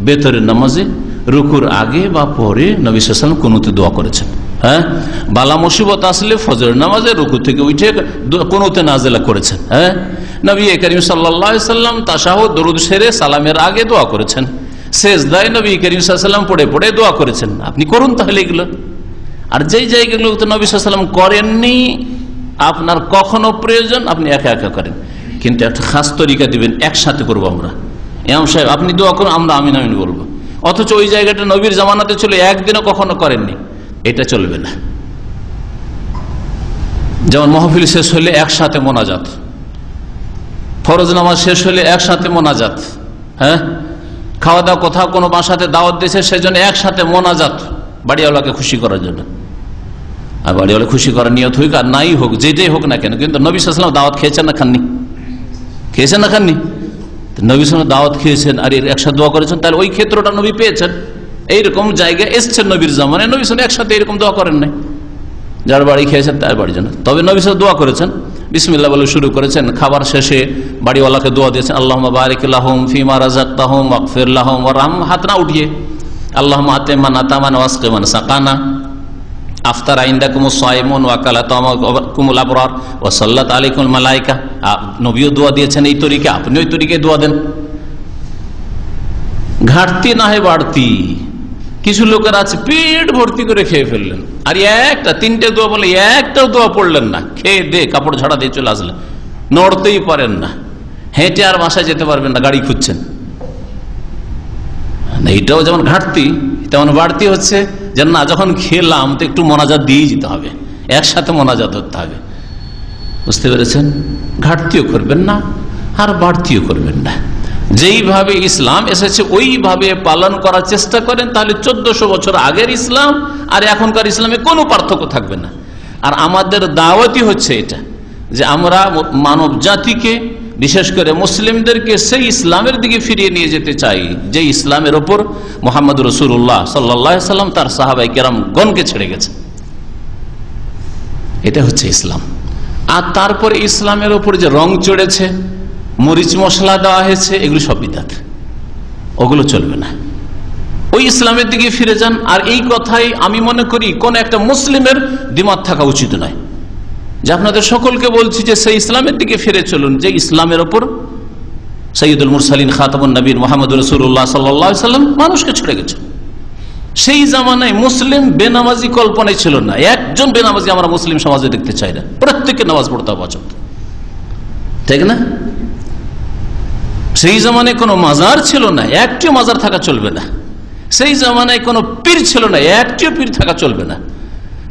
বেতরের নামাজে রুকুর আগে বা পরে নবী সাল্লাল্লাহু আলাইহি ওয়াসাল্লাম কুনুতে দোয়া করেছেন। হ্যাঁ, বালা মুসিবত আসলে ফজরের নামাজে রুকু থেকে উঠে কুনুতে নাজেলা করেছেন। হ্যাঁ, নবী করিম সাল্লাল্লাহু আলাইহি ওয়াসাল্লাম তাশাহুদ দরুদ সেরে সালামের আগে দোয়া করেছেন, সেজদায় নবী করিম সাল্লাল্লাহু আলাইহি ওয়াসাল্লাম পড়ে পড়ে দোয়া করেছেন। আপনি করুন তাহলে এগুলো। আর যেই জায়গাগুলো তো নবী সাল্লাল্লাহু আলাইহি ওয়াসাল্লাম করেননি, আপনার কখনো প্রয়োজন আপনি একা একা করেন, কিন্তু একটা খাস তরিকা দিবেন, একসাথে করবো আমরা। ইমাম সাহেব আপনি দোয়া করুন, আমরা আমিন আমিন বলবো, অথচ ওই জায়গাটা নবীর জামানাতে ছিল, একদিনও কখনো করেননি, এটা চলবে না। যেমন মাহফিল শেষ হলে একসাথে মোনাজাত, ফরজ নামাজ শেষ হলে একসাথে মোনাজাত, হ্যাঁ খাওয়া দাওয়া কোথাও কোনো বাসাতে দাওয়াত দিয়েছে সেজন্য একসাথে মোনাজাত, বাড়িওয়ালাকে খুশি করার জন্য। আর বাড়িওয়ালা খুশি করার নিয়ত হোক আর নাই হোক, যেটাই হোক না কেন, কিন্তু নবী সাল্লাল্লাহু আলাইহি ওয়াসাল্লাম দাওয়াত খেয়েছেন না খাননি? খেয়েছেন না খাননি? নবী সাল্লাল্লাহু আলাইহি ওয়াসাল্লাম দাওয়াত খেয়েছেন আর একসাথে দোয়া করেছেন, তাহলে ওই ক্ষেত্রটা নবী পেয়েছেন। এইরকম জায়গায় এসছেন নবীর জামানায়, নবী সাল্লাল্লাহু আলাইহি ওয়াসাল্লাম একসাথে এরকম দোয়া করেন নাই, যার বাড়ি খেয়েছেন তার বাড়ির জন্য। তবে নবী সাল্লাল্লাহু আলাইহি ওয়াসাল্লাম দোয়া করেছেন, বিসমিল্লাহ বলে শুরু করেছেন, খাবার শেষে বাড়িওয়ালাকে দোয়া দিয়েছেন, আল্লাহুম্মা বারিক লাহুম ফিমা রাযাকতাহুম ওয়াগফির লাহুম ওয়ারহামহুম, হাত না উঠিয়ে, আল্লাহুম্মা আতিমান আতামান ওয়াসকিমান সাকানা, আফতার ইনদাকুমুস সাইমুন ওয়া কালা তামাকুমুল আবরার ওয়া সাল্লাত আলাইকুমুল মালায়েকা। নবীও দোয়া দিয়েছেন এই তরিকা, আপনি ওই তরিকায় দোয়া দেন। ঘাটতি না হয় বাড়তি, কিছু লোকের আছে পেট ভর্তি করে খেয়ে ফেললেন, আর একটা তিনটে দোয়া বলে একটাও দোয়া পড়লেন না, খেয়ে দে কাপড় ঝাড়া দিয়ে চলে আসলেন, নড়তেই পারেন না, হেঁটে আর বাসায় যেতে পারবেন না, গাড়ি খুঁজছেন। এইটাও যেমন ঘাটতি, তেমন বাড়তি হচ্ছে যে না, যখন খেলাম তো একটু মোনাজাত দিয়ে যেতে হবে, একসাথে মোনাজাত হতে হবে। বুঝতে পেরেছেন? ঘাটতিও করবেন না আর বাড়তিও করবেন না, যেইভাবে ইসলাম এসেছে ওইভাবে পালন করার চেষ্টা করেন, তাহলে 1400 বছর আগের ইসলাম আর এখনকার ইসলামে কোনো পার্থক্য থাকবে না। আর আমাদের দাওয়াতই হচ্ছে এটা, যে আমরা মানব জাতিকে, বিশেষ করে মুসলিমদেরকে সেই ইসলামের দিকে ফিরিয়ে নিয়ে যেতে চাই যে ইসলামের ওপর মুহাম্মদ রাসূলুল্লাহ সাল্লাল্লাহু আলাইহি ওয়াসাল্লাম তার সাহাবায়ে কেরামগণকে ছেড়ে গেছে। এটা হচ্ছে ইসলাম। আর তারপরে ইসলামের ওপর যে রং চড়েছে, মরিচ মশলা দেওয়া হয়েছে, এগুলো সব বিদআত, ওগুলো চলবে না। ওই ইসলামের দিকে ফিরে যান। আর এই কথাই আমি মনে করি কোন একটা মুসলিমের দ্বিমত থাকা উচিত নয়, যে আপনাদের সকলকে বলছি যে সেই ইসলামের দিকে ফিরে চলুন যে ইসলামের ওপর সাইয়্যিদুল মুরসালিন খাতামুন নবীন মুহাম্মদ রাসূলুল্লাহ সাল্লাল্লাহু আলাইহি ওয়াসাল্লাম মানুষকে ছেড়ে গেছে। সেই জামানায় মুসলিম বেনামাজি কল্পনায় ছিল না, একজন বেনামাজি আমরা মুসলিম সমাজে দেখতে চাই না, প্রত্যেককে নামাজ পড়তে হবে, ঠিক না? সেই জামানায় কোনো মাজার ছিল না, একটিও মাজার থাকা চলবে না। সেই জামানায় কোনো পীর ছিল না, একটিও পীর থাকা চলবে না।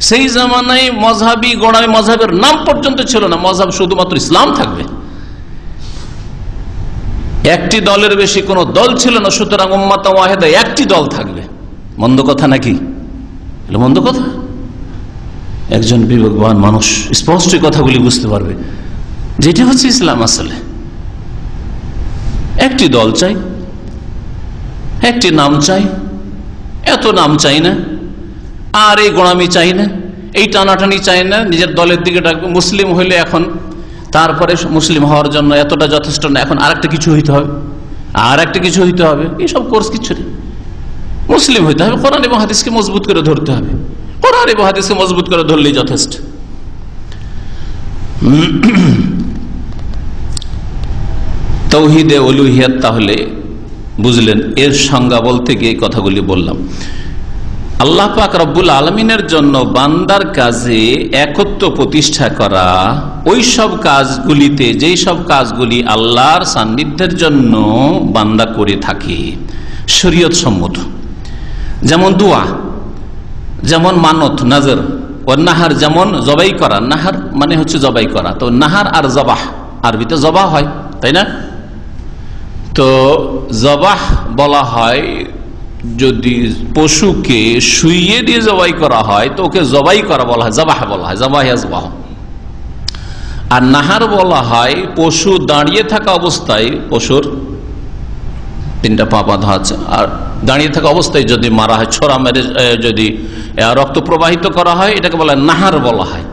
সেই জামানায় মযহাবি গোড়ামি মযহাবের নাম পর্যন্ত ছিল না, মযহাব শুধুমাত্র ইসলাম থাকবে। একটি দলের বেশি কোনো দল ছিল না, সুতরাং উম্মাত ওয়াহিদা একটি দল থাকবে। মন্দ কথা নাকি? মন্দ কথা? একজন বিবেকবান মানুষ স্পষ্ট কথাগুলি বুঝতে পারবে যেটা হচ্ছে ইসলাম। আসলে একটি দল চাই, একটি নাম চাই, এত নাম চাই না, আর এই গোড়ামি চাই না, এই টানাটানি চাই না, নিজের দলের দিকে ডাকবে। মুসলিম হইলে এখন তারপরে মুসলিম হওয়ার জন্য এতটা যথেষ্ট না, এখন আরেকটা কিছু হইতে হবে, আর একটা কিছু হইতে হবে, এইসব কোর্স কিছু নেই। মুসলিম হইতে হবে, কোরআন এবং হাদিসকে মজবুত করে ধরতে হবে, কোরআন এবং হাদিসকে মজবুত করে ধরলেই যথেষ্ট। তাওহীদে উলুহিয়াত তাহলে বুঝলেন, এর সংজ্ঞা বলতে গিয়ে কথাগুলি বললাম। আল্লাহ পাক রব্বুল আলমিনের জন্য বান্দার কাজে একত্ব প্রতিষ্ঠা করা, ওই সব কাজগুলিতে যেই সব কাজগুলি আল্লাহর সান্নিধ্যের জন্য বান্দা করে থাকে শরীয়ত সম্মত, যেমন দোয়া, যেমন মানত নাজর, ও নাহার যেমন জবাই করা। নাহার মানে হচ্ছে জবাই করা, তো নাহার আর জবাহ আরবিতে জবাহ হয়, তাই না? তো জবাহ বলা হয় যদি পশুকে শুইয়ে দিয়ে জবাই করা হয় তো ওকে জবাই করা বলা হয়, জবাহ বলা হয়, জবাহ জবাহ। আর নাহার বলা হয় পশু দাঁড়িয়ে থাকা অবস্থায়, পশুর তিনটা পা বাঁধা আছে, আর দাঁড়িয়ে থাকা অবস্থায় যদি মারা হয়, ছোড়া মেরে যদি রক্ত প্রবাহিত করা হয়, এটাকে বলা হয় নাহার বলা হয়।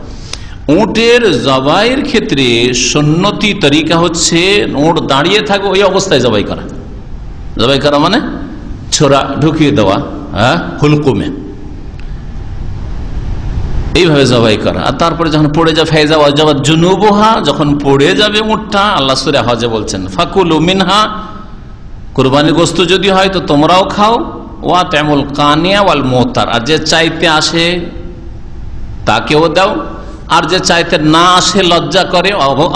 উটের জবাইয়ের ক্ষেত্রে সুন্নতি তরিকা হচ্ছে উট দাঁড়িয়ে থাকে ওই অবস্থায় জবাই করা। জবাই করা মানে ছোড়া ঢুকিয়ে দেওয়া, হুলকুমে, এইভাবে জবাই করা। আর তারপরে যখন পড়ে যায় ফায়জা ওয়াজাবাত জুনুবুহা, যখন পড়ে যাবে উটটা, আল্লাহ সূরা হজে বলছেন ফাকুলু মিনহা, কুরবানির গোশত যদি হয় তো তোমরাও খাও, ওয়া তামুল কানিয়া ওয়াল মুতার, আর যে চাইতে আসে তাকেও দাও, আর যে চাইতে না আসে লজ্জা করে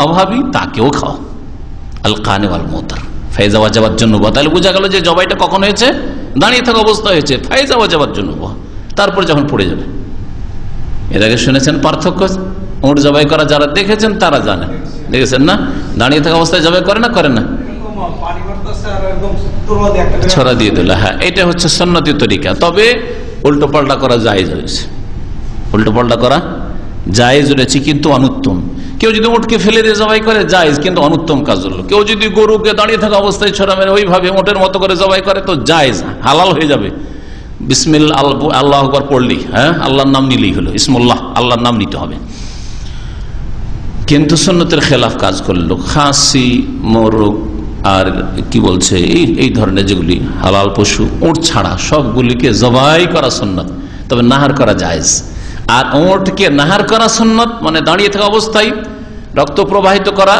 অভাবী তাকেও খাও। আল কানি ওয়াল মুতার ফায়জা ওয়াজাবাত জুনুবুহা। তাহলে বোঝা গেল যে জবাইটা কখন হয়েছে? দাঁড়িয়ে থাকা অবস্থা হয়েছে, ফায়জা ওয়াজাবাত জুনুবুহা। তারপর যখন পড়ে যাবে, এর আগে শুনেছেন পার্থক্য? উট জবাই করা যারা দেখেছেন তারা জানেন, দেখেছেন না? দাঁড়িয়ে থাকা অবস্থায় জবাই করে না, করে না, ছড়া দিয়ে দিল। হ্যাঁ, এটা হচ্ছে সুন্নতি তরিকা। তবে উল্টো পাল্টা করা জায়েজ হয়েছে, উল্টো পাল্টা করা জায়েজ রয়েছে, কিন্তু অনুত্তম। কেউ যদি উটকে ফেলে দিয়ে জবাই করে জায়েজ, কিন্তু অনুত্তম কাজ হলো। কেউ যদি গরুকে দাঁড়িয়ে থাকা অবস্থায় ছড়া মেরে ওইভাবে উটের মতো করে জবাই করে তো জায়েজ, হালাল হয়ে যাবে। বিসমিল্লাহ আল্লাহু আকবার পড়লি, হ্যাঁ, আল্লাহর নাম নিলেই হলো, ইসমুল্লাহ, আল্লাহর নাম নিতে হবে। কিন্তু সুন্নতের খেলাফ কাজ করলো, খাসি, মোরগ আর কি বলছে এই ধরনের যেগুলি হালাল পশু, উট ছাড়া সবগুলিকে জবাই করা সুন্নত, তবে নাহার করা জায়েজ। আর উটকে নাহার করা সুন্নত, মানে দাঁড়িয়ে থাকা অবস্থায় রক্ত প্রবাহিত করা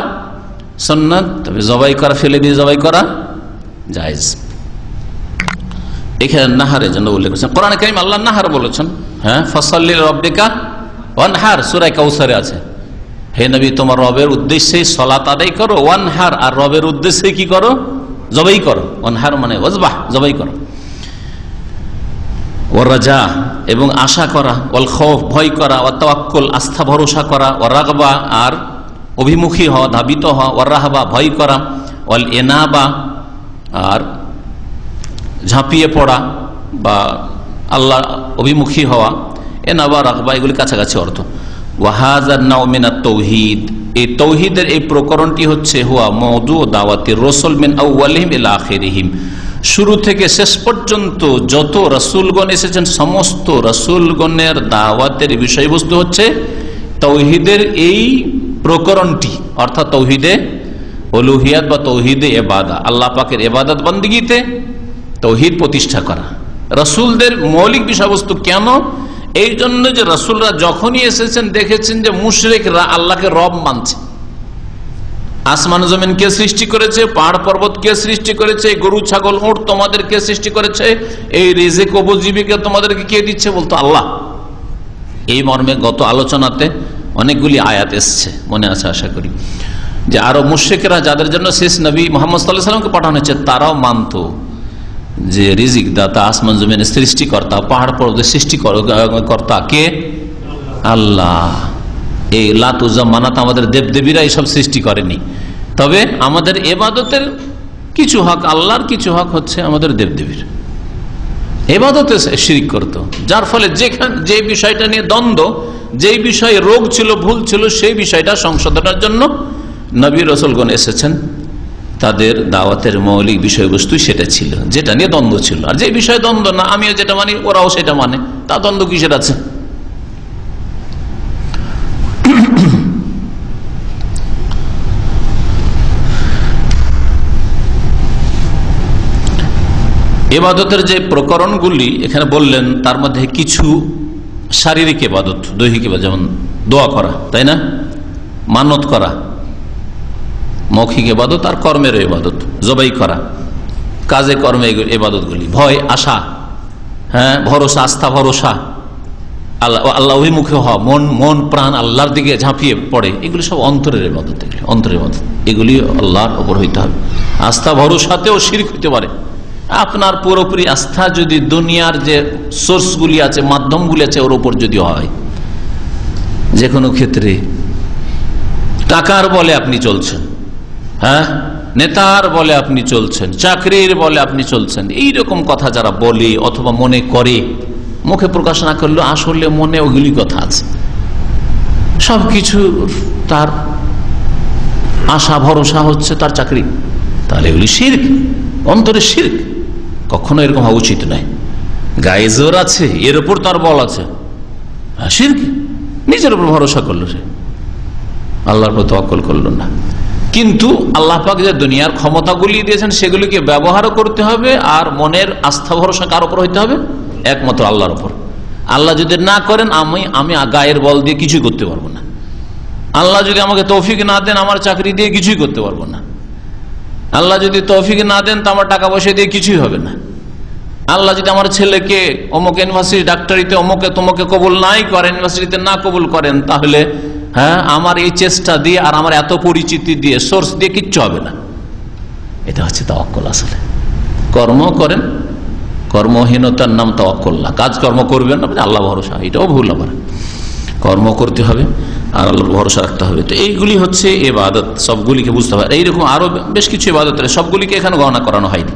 সুন্নত, তবে জবাই করা, ফেলে দিয়ে জবাই করা জায়েজ। এখানে নাহারের জন্য উল্লেখ করেছেন কোরআনে কারীম, আল্লাহ নাহার বলেছেন। হ্যাঁ, ফাসাল্লি লিরাব্বিকা ওয়ানহার, সূরা কাউসারে আছে, হে নবী তোমার রবের উদ্দেশ্যে সালাত আদায় করো, ওয়ানহার, আর রবের উদ্দেশ্যে কি করো? জবাই করো। ওয়ানহার মানে ওয়াজবাহ, জবাই করো। ওয়ার রাজা, এবং আশা করা, ওয়াল খৌফ, ভয় করা, ওয়া তাওয়াক্কুল, আস্থা ভরসা করা, ওয়ার রাগবা, আর অভিমুখী হওয়া, ধাবিত হওয়া, ওয়ার রাহাবা, ভয় করা, ওয়াল ইনাবা, আর ঝাঁপিয়ে পড়া বা আল্লাহ অভিমুখী হওয়া, এনাবা রাগবা, এগুলি কাছাকাছি অর্থ। ওয়াহাজার নাও মিনাত তাওহীদ, এই তাওহীদের এই প্রকরণটি হচ্ছে হুয়া মওদু দাওয়াতির রাসূল মিন আউয়ালিহিম ইলা আখিরিহিম, শুরু থেকে শেষ পর্যন্ত যত রাসূলগণ এসেছেন সমস্ত রাসূলগণের দাওয়াতের বিষয়বস্তু হচ্ছে তাওহীদের এই প্রকরণটি, অর্থাৎ তাওহীদে উলুহিয়াত বা তাওহীদে ইবাদত, আল্লাহ পাকের ইবাদত বন্দেগীতে তাওহীদ প্রতিষ্ঠা করা। রাসূলদের মৌলিক বিষয়বস্তু কেন? এই জন্য যে রাসূলরা যখনই এসেছেন দেখেছেন যে মুশরিকরা আল্লাহকে রব মানছে। আসমান জমিন কে সৃষ্টি করেছে? পাহাড় পর্বত কে সৃষ্টি করেছে? গরু ছাগল উট তোমাদের কে সৃষ্টি করেছে? এই রিজিক উপজীবিকা তোমাদেরকে কে দিচ্ছে? বলতো আল্লাহ। এই মর্মে গত আলোচনাতে অনেকগুলি আয়াত এসছে, মনে আছে আশা করি, যে আরো মুশরিকরা যাদের জন্য শেষ নবী মুহাম্মদ সাল্লাল্লাহু আলাইহি ওয়াসাল্লামকে পাঠানো হয়েছে তারাও মানতো যে রিজিক দাতা, আসমান জমিনের সৃষ্টিকর্তা, পাহাড় পর্বতের সৃষ্টিকর্তা কে? আল্লাহ। এই লাত উজ্জা মানাত আমাদের দেবদেবীরা এইসব সৃষ্টি করেনি, তবে আমাদের ইবাদতের কিছু হক আল্লাহর, কিছু হক হচ্ছে আমাদের দেবদেবীর। ইবাদতে শিরক করতো, যার ফলে যে বিষয়টা নিয়ে দ্বন্দ্ব, যেই বিষয়ে রোগ ছিল, ভুল ছিল, সেই বিষয়টা সংশোধনের জন্য নবী রাসূলগণ এসেছেন। তাদের দাওয়াতের মৌলিক বিষয়বস্তু সেটা ছিল, যেটা নিয়ে দ্বন্দ্ব ছিল। আর যে বিষয়ে দ্বন্দ্ব না, আমিও যেটা মানি ওরাও সেটা মানে, তা দ্বন্দ্ব কিসের আছে? ইবাদতের যে প্রকরণগুলি এখানে বললেন তার মধ্যে কিছু শারীরিক ইবাদত, দৈহিক ইবাদত, যেমন দোয়া করা, তাই না, মানত করা, মৌখিক ইবাদত, আর কর্মের ইবাদত, জবাই করা, কাজে কর্মে ইবাদতগুলি, ভয় আশা, হ্যাঁ, ভরসা, আস্থা ভরসা, আল্লাহ অভিমুখী হওয়া, মন প্রাণ আল্লাহর দিকে ঝাঁপিয়ে পড়ে, এগুলি সব অন্তরের ইবাদত। অন্তরের ইবাদত এগুলি আল্লাহর উপর হইতে হবে। আস্থা ভরসাতেও শিরক হইতে পারে। আপনার পুরোপুরি আস্থা যদি দুনিয়ার যে সোর্সগুলি আছে, মাধ্যমগুলি আছে, ওর উপর যদি হয়, যে কোনো ক্ষেত্রে টাকার বলে আপনি চলছেন, হ্যাঁ, নেতার বলে আপনি চলছেন, চাকরির বলে আপনি চলছেন, এইরকম কথা যারা বলে অথবা মনে করে, মুখে প্রকাশ না করলেও আসলে মনে ওগুলি কথা আছে, সবকিছু তার আশা ভরসা হচ্ছে তার চাকরি, তাহলে এগুলি শিরক, অন্তরে শিরক। কখনো এরকম হওয়া উচিত নয়। গায়ে জোর আছে, এর উপর তার বল আছে, শিরক। নিজের উপর ভরসা করলো, সে আল্লাহর উপর তাওয়াক্কুল করলো না। কিন্তু আল্লাহ পাক যে দুনিয়ার ক্ষমতাগুলি দিয়েছেন সেগুলিকে ব্যবহারও করতে হবে, আর মনের আস্থা ভরসা কার উপর হইতে হবে? একমাত্র আল্লাহর উপর। আল্লাহ যদি না করেন, আমি গায়ের বল দিয়ে কিছুই করতে পারবো না। আল্লাহ যদি আমাকে তৌফিক না দেন, আমার চাকরি দিয়ে কিছুই করতে পারবো না। আল্লাহ যদি তৌফিক না দেন, তো আমার টাকা পয়সা দিয়ে কিছুই হবে না। আল্লাহ যদি আমার ছেলেকে অমুক ইউনিভার্সিটি ডাক্তারিতে অমুকে তোমাকে কবুল নাই করেন, ইউনিভার্সিটিতে না কবুল করেন, তাহলে হ্যাঁ, আমার এই চেষ্টা দিয়ে আর আমার এত পরিচিতি দিয়ে, সোর্স দিয়ে কিচ্ছু হবে না। এটা হচ্ছে তাওয়াক্কুল। আসলে কর্ম করেন, কর্মহীনতার নাম তাওয়াক্কুল না। কাজকর্ম করবেন না, আল্লাহ ভরসা, এটাও ভুল। আবার কর্ম করতে হবে আর আল্লাহর ভরসা রাখতে হবে। তো এইগুলি হচ্ছে ইবাদত, সবগুলিকে বুঝতে হবে। এইরকম আরো বেশ কিছু ইবাদত, সবগুলিকে এখানে গণনা করানো হয়নি।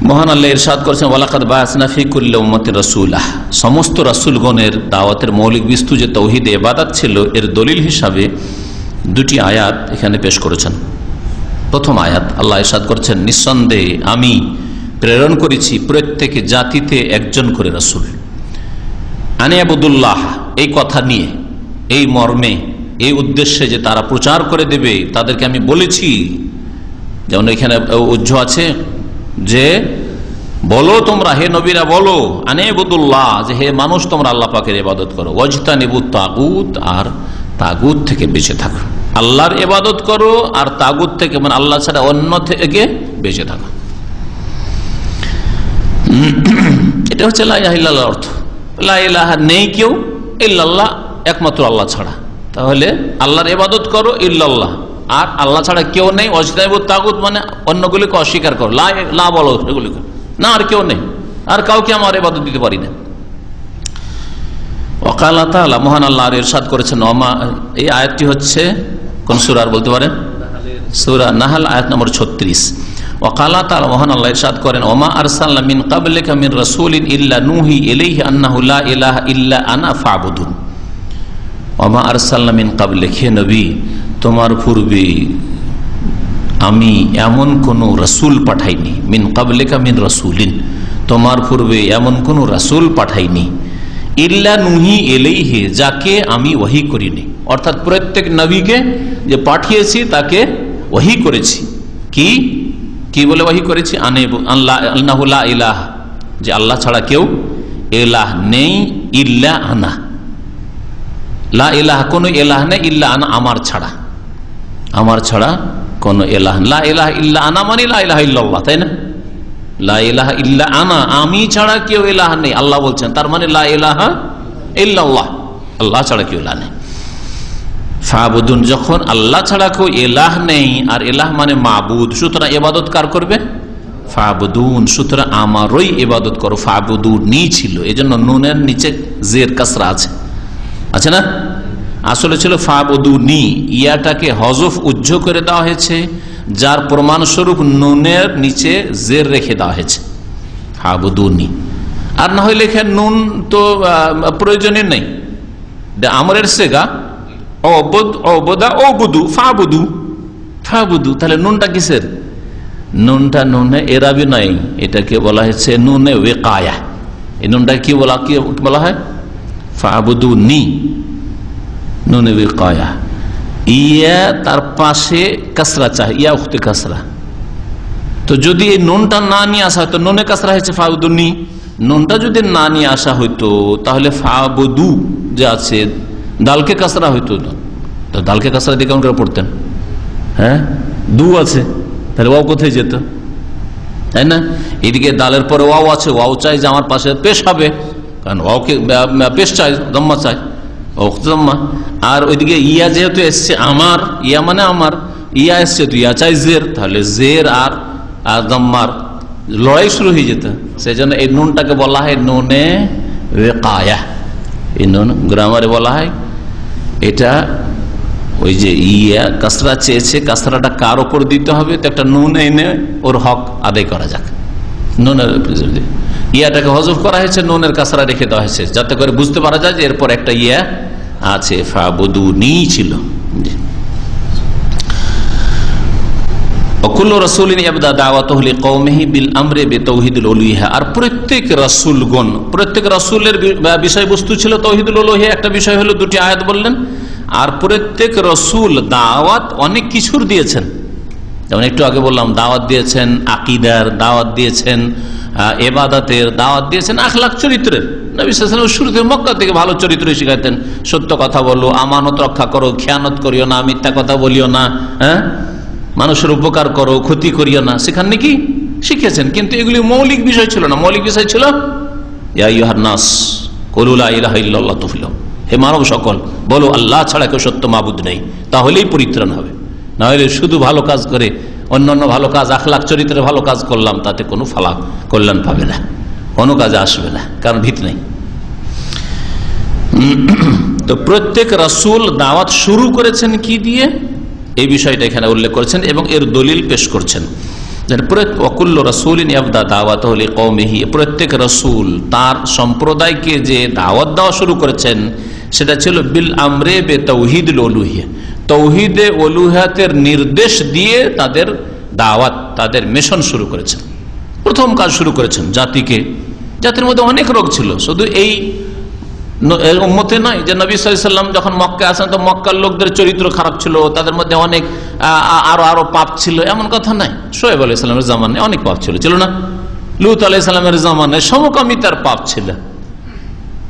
মহান আল্লাহ ইরশাদ করেছেন, ওয়ালাকাদ বাআসনা ফি কুল্লি উম্মাতির রাসূলাহ। সমস্ত রাসূলগণের দাওয়াতের মৌলিক বস্তু যে তাওহীদ ইবাদত ছিল, এর দলিল হিসাবে দুটি আয়াত এখানে পেশ করেছেন। প্রথম আয়াত আল্লাহ ইরশাদ করেছেন, নিঃসন্দেহে আমি প্রেরণ করেছি প্রত্যেক জাতিতে একজন করে রাসূল। আনি আবুদুল্লাহ, এই কথা নিয়ে, এই মর্মে, এই উদ্দেশ্যে যে তারা প্রচার করে দেবে, তাদেরকে আমি বলেছি। যেমন এখানে উজ্জ আছে যে বলো তোমরা, হে নবীরা বলো, আনে আবুদুল্লাহ, যে হে মানুষ তোমরা আল্লাহ পাকের ইবাদত করো, ওয়াজতানিবুত তাগুত, আর তাগুত থেকে বেঁচে থাকো। আল্লাহর ইবাদত করো আর তাগুত থেকে, মানে আল্লাহ ছাড়া অন্য থেকে বেঁচে থাকো। এটা হচ্ছে লা ইলাহা ইল্লাল্লাহর অর্থ। লা ইলাহা নেই কেউ ইল্লাল্লাহ, একমাত্র আল্লাহ ছাড়া। তাহলে আল্লাহর ইবাদত করো ইল্লাল্লাহ, আর আল্লাহ ছাড়া কেউ নেই। ওয়াজতানিবুত তাগুত মানে অন্যগুলিকে অস্বীকার করো, লা বলো সেগুলিকে, না আর কেউ নেই, আর কাউকে আমার ইবাদত দিতে পারি না। ওয়াকালা তাআলা, মহান আল্লাহ ইরশাদ করেছেন, এই আয়াতটি হচ্ছে কোন সূরার বলতে পারেন? সূরা নাহল, আয়াত নম্বর 36। ওয়াকালা তাআলা, মহান আল্লাহ ইরশাদ করেন, ওমা আরসালনা মিন ক্বাবলিকা মিন রাসূলিন ইল্লা নূহি ইলাইহি আন্নাহু লা ইলাহা ইল্লা আনা ফা'বুদুন। ওমা আরসালনা মিন ক্বাবলিকা, হে নবী তোমার পূর্বে আমি এমন কোন রাসূল পাঠাইনি। মিন ক্বাবলিকা মিন রাসূলিন, তোমার পূর্বে এমন কোন রাসূল পাঠাইনি। ইল্লা নূহি ইলাইহি, যাকে আমি ওহী করিনি। অর্থাৎ প্রত্যেক নবীকে যে পাঠিয়েছি তাকে ওহী করেছি। কি বলে ওহী করেছি? আন্নাহু লা ইলাহা, যে আল্লাহ ছাড়া কেউ ইলাহ নেই, ইল্লা আনা, লা ইলাহা, কোন ইলাহ নেই, ইল্লা আনা, আমার ছাড়া, আমার ছাড়া কোন ইলাহ। লা ইলাহা ইল্লা আনা মানে লা ইলাহা ইল্লাল্লাহ, তাই না? লা ইলাহা ইল্লা আনা, আমি ছাড়া কেউ ইলাহ নেই, আল্লাহ বলছেন। তার মানে লা ইলাহা ইল্লাল্লাহ, আল্লাহ ছাড়া কেউ ইলাহ নেই। ফাবুদুন, যখন আল্লাহ ছাড়া কেউ ইলাহ নেই, আর ইলাহ মানে মাবুদ, সুতরাং ইবাদত কার করবে? ফাবুদুন, সুতরাং আমারই ইবাদত করো। ফাবুদুনি ছিল, এজন্য নুনের নিচে জের কাসরা আছে না? আসলে ছিল ফাবুদুনি, ইয়াটাকে হজফ উজ্জ করে দেওয়া হয়েছে, যার প্রমাণস্বরূপ নুনের নিচে জের রেখে দেওয়া হয়েছে, ফাবুদুনি। আর না হলে লেখেন নুন তো প্রয়োজনই নেই, আমরের সেগা, তাহলে নুনটা কিসের? নুনটা নুনে এরাবি নাই, এটাকে বলা হয়েছে নুনে ওয়েকায়া। এই নুনটা কি বলা হয়? ফাবুদুনি, নুনে ওয়েকায়া। ইয়া তার পাশে কাসরা চাই, ইয়া উখতে কাসরা, তো যদি এই নুনটা না নিয়ে আসা হয়তো, নুনে কাসরা হয়েছে ফাউদুনি, নুনটা যদি না নিয়ে আসা হইতো তাহলে ফাবুদু যে আছে দালকে কাসরা হইতো, তো দালকে কাসরা দিয়ে কেমন করে পড়তেন? হ্যাঁ, দু আছে, তাহলে ওয়াও কোথায় যেত, তাই না? এদিকে দালের পরে ওয়াও আছে, ওয়াও চাই যে আমার পাশে পেশ হবে, কারণ ওয়াওকে পেশ চাই, দম্মা চাই, দম্মা। আর ওইদিকে ইয়া যেহেতু এসছে আমার, ইয়া মানে আমার, ইয়া এসছে তো ইয়া চাই জের, তাহলে জের আর দম্মার লড়াই শুরু হয়ে যেত। সেই জন্য এই নুনটাকে বলা হয় নুনে ওয়াকায়া। এই নুন গ্রামারে বলা হয়, এটা ওই যে ইয়া কাসরা চেয়েছে, কাসরাটা কার ওপর দিতে হবে, তো একটা নুন এনে ওর হক আদায় করা যাক। নুনের ইয়াটাকে হজফ করা হয়েছে, নুনের কাসরা রেখে দেওয়া হয়েছে, যাতে করে বুঝতে পারা যায় যে এরপর একটা ইয়া আছে, ফাবুদুনি ছিল। আর প্রত্যেক রাসূলগণ, প্রত্যেক রাসূলের বিষয়বস্তু ছিল তাওহীদুল উলুহিয়া। একটা বিষয় হলো, দুটি আয়াত বললেন। আর প্রত্যেক রাসূল দাওয়াত অনেক কিছুর দিয়েছেন, যেমন একটু আগে বললাম, দাওয়াত দিয়েছেন আকীদার, দাওয়াত দিয়েছেন ইবাদতের, দাওয়াত দিয়েছেন আখলাক চরিত্রের। নবী সাল্লাল্লাহু আলাইহি ওয়াসাল্লাম শুরুতে মক্কা থেকে ভালো চরিত্র শিখাতেন, সত্য কথা বলো, আমানত রক্ষা করো, খেয়ানত করিও না, মিথ্যা কথা বলিও না, হ্যাঁ, মানুষের উপকার করো, ক্ষতি করিও না, সেখানে নাকি শিখেছেন। কিন্তু এগুলি মৌলিক বিষয় ছিল না। মৌলিক বিষয় ছিল ইয়া আইয়ুহান নাস কুলু লা ইলাহা ইল্লাল্লাহ তুফলিহু, হে মানব সকল বলো আল্লাহ ছাড়া কেউ সত্য মাবুদ নেই, তাহলেই পরিত্রাণ হবে। না হলে শুধু ভালো কাজ করে অন্যান্য ভালো কাজ, আখলাক চরিত্রের ভালো কাজ করলাম, তাতে কোনো ফালাক কল্যাণ পাবে না, কোনো কাজে আসবে না, কারণ ভিত নেই। তো প্রত্যেক রাসূল দাওয়াত শুরু করেছেন কি দিয়ে, এই বিষয়টা এখানে উল্লেখ করেছেন এবং এর দলিল পেশ করছেন। প্রত্যেক রাসূল তার সম্প্রদায়কে যে দাওয়াত দেওয়া শুরু করেছেন সেটা ছিল বিল আমরে বে তাওহীদুল উলুহিয়া, তাওহীদে উলুহিয়াতের নির্দেশ দিয়ে তাদের দাওয়াত, তাদের মিশন শুরু করেছেন। প্রথম কাজ শুরু করেছেন জাতিকে। জাতির মধ্যে অনেক রোগ ছিল, শুধু এই উম্মতে নয় যে নবী সাল্লাল্লাহু আলাইহি ওয়াসাল্লাম যখন মক্কায় আসেন তো মক্কার লোকদের চরিত্র খারাপ ছিল, তাদের মধ্যে অনেক আরো পাপ ছিল, এমন কথা নাই। শোয়েব আলাইহিস সালামের জামানায় অনেক পাপ ছিল না? লূত আলাইহিস সালামের জামানায় সমকামিতার পাপ ছিল,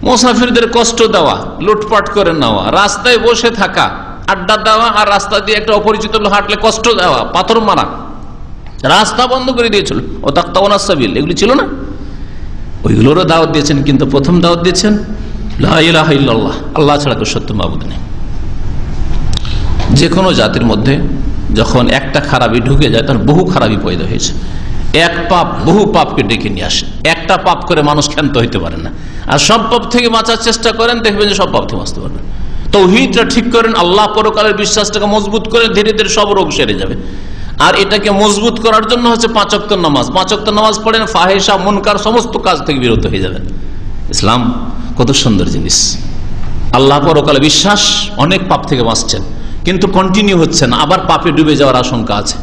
মুসাফিরদের কষ্ট দেওয়া, লুটপাট করে নেওয়া, রাস্তায় বসে থাকা, আড্ডা দেওয়া, আর রাস্তা দিয়ে একটা অপরিচিত লোক হাঁটলে কষ্ট দেওয়া, পাথর মারা, রাস্তা বন্ধ করে দিয়েছিল, ও তাকতাওনা সাবিল, এগুলি ছিল না? ওইগুলোরও দাওয়াত দিয়েছেন, কিন্তু প্রথম দাওয়াত দিয়েছেন লা ইলাহা ইল্লাল্লাহ, আল্লাহ ছাড়া কেউ সত্য মাবুদ নেই। যে কোনো জাতির মধ্যে যখন একটা খারাপি ঢুকে যায় তখন বহু খারাপি পয়দা হয়েছে। এক পাপ বহু পাপকে ডেকে নিয়ে আসে। একটা পাপ করে মানুষ ক্ষান্ত হইতে পারে না, আর সব পাপ থেকে বাঁচার চেষ্টা করেন, দেখবেন যে সব পাপ থেকে বাঁচতে পারবেন। তাওহীদটা ঠিক করেন, আল্লাহ পরকালের বিশ্বাসটাকে মজবুত করে, ধীরে ধীরে সব রোগ সেরে যাবে। আর এটাকে মজবুত করার জন্য হচ্ছে 5 ওয়াক্ত নামাজ। 5 ওয়াক্ত নামাজ পড়েন, ফাহিশা মুনকার সমস্ত কাজ থেকে বিরত হয়ে যাবেন। ইসলাম কত সুন্দর জিনিস। আল্লাহ পরকালে বিশ্বাস, অনেক পাপ থেকে বাঁচছেন, কিন্তু কন্টিনিউ হচ্ছে না, আবার পাপে ডুবে যাওয়ার আশঙ্কা আছে।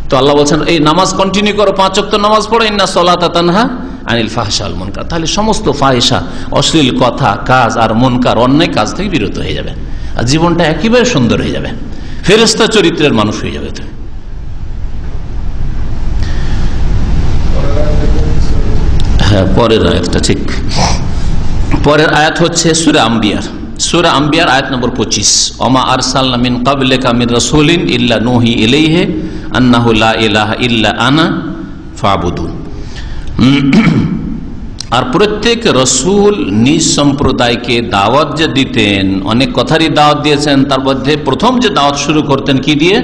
তো আল্লাহ বলছেন এই নামাজ কন্টিনিউ করো, 5 ওয়াক্ত নামাজ পড়ো, ইন্না সলাতা তানহা আনিল ফাহশা ওয়াল মুনকার। তাহলে সমস্ত ফাহিশা, অশ্লীল কথা, কাজ আর মুনকার, অন্যায় কাজ থেকে বিরত হয়ে যাবে, আর জীবনটা একেবারে সুন্দর হয়ে যাবে, ফেরেশতা চরিত্রের মানুষ হয়ে যাবে। তো হ্যাঁ, পরের আয়াতটা ঠিক, পরের আয়াত হচ্ছে সূরা আম্বিয়ার। সূরা আম্বিয়ার আয়াত নম্বর 25, ওমা আরসালনা মিন ক্বাবলিকা মির রাসূলিন ইল্লা নূহি ইলাইহি আন্নাহু লা ইলাহা ইল্লা আনা ফাবুদুন। আর প্রত্যেক রাসূল নিজ সম্প্রদায়কে দাওয়াত যে দিতেন, অনেক কথারই দাওয়াত দিয়েছেন, তার মধ্যে প্রথম যে দাওয়াত শুরু করতেন কি দিয়ে?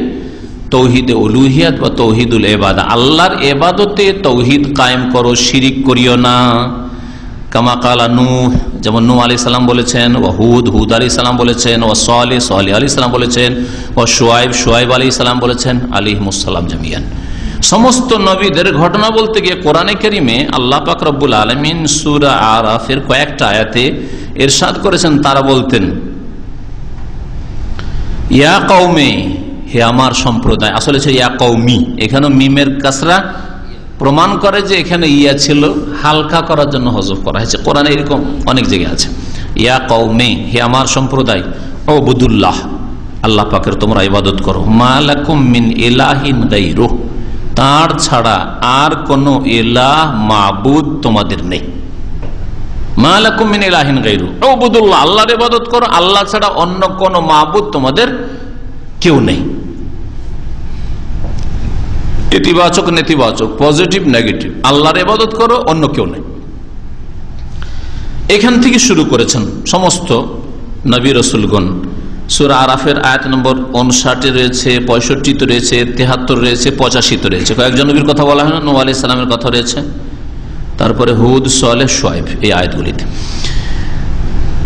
তৌহিদে উলুহিয়াত বা তৌহিদুল ইবাদা, আল্লাহর ইবাদতে তৌহিদ কায়েম করো, শিরিক করিও না। কামা কালা নূহ, যেমন নূহ আলাইহিস সালাম বলেছেন, ও হুদ আলাইহিস সালাম বলেছেন, ও সালেহ আলাইহিস সালাম বলেছেন, ও শুআয়ব আলাইহিস সালাম বলেছেন, আলাইহিমুস সালাম জামিয়ান। সমস্ত নবীদের ঘটনা বলতে গিয়ে কোরআনে কারিমে আল্লাহ পাক রব্বুল আলামিন সূরা আরাফের কয়েকটা আয়াতে ইরশাদ করেছেন, তারা বলতেন ইয়া কওমে, হে আমার সম্প্রদায়। আসলে সে ইয়া কওমি, এখানে মিমের কাসরা প্রমাণ করে যে এখানে ইয়া ছিল, হালকা করার জন্য হযফ করা হয়েছে। কোরআনে এরকম অনেক জায়গায় আছে, ইয়া কওমে, হে আমার সম্প্রদায়, উবুদুল্লাহ, আল্লাহ পাকের তোমরা ইবাদত করো, মা লাকুম মিন ইলাহিন গায়রুহ, তার ছাড়া আর কোনো ইলাহ মাবুদ তোমাদের নেই। মা লাকুম মিন ইলাহিন গায়রু উবুদুল্লাহ, আল্লাহর ইবাদত করো, আল্লাহ ছাড়া অন্য কোনো মাবুদ তোমাদের কেউ নেই। ইতিবাচক নেতিবাচক, পজিটিভ নেগেটিভ, আল্লাহর ইবাদত করো, অন্য কেউ নেই। এখান থেকে শুরু করেছেন সমস্ত নবী রাসূলগণ। সূরা আরাফের আয়াত নম্বর 59 রয়েছে, 65 রয়েছে, 73 রয়েছে, 85 রয়েছে। কয়েকজন নবীর কথা বলা হয় না, নূহ আলাইহিস সালামের কথা রয়েছে, তারপরে হুদ, সালেহ, শুআয়ব, এই আয়াতগুলিতে।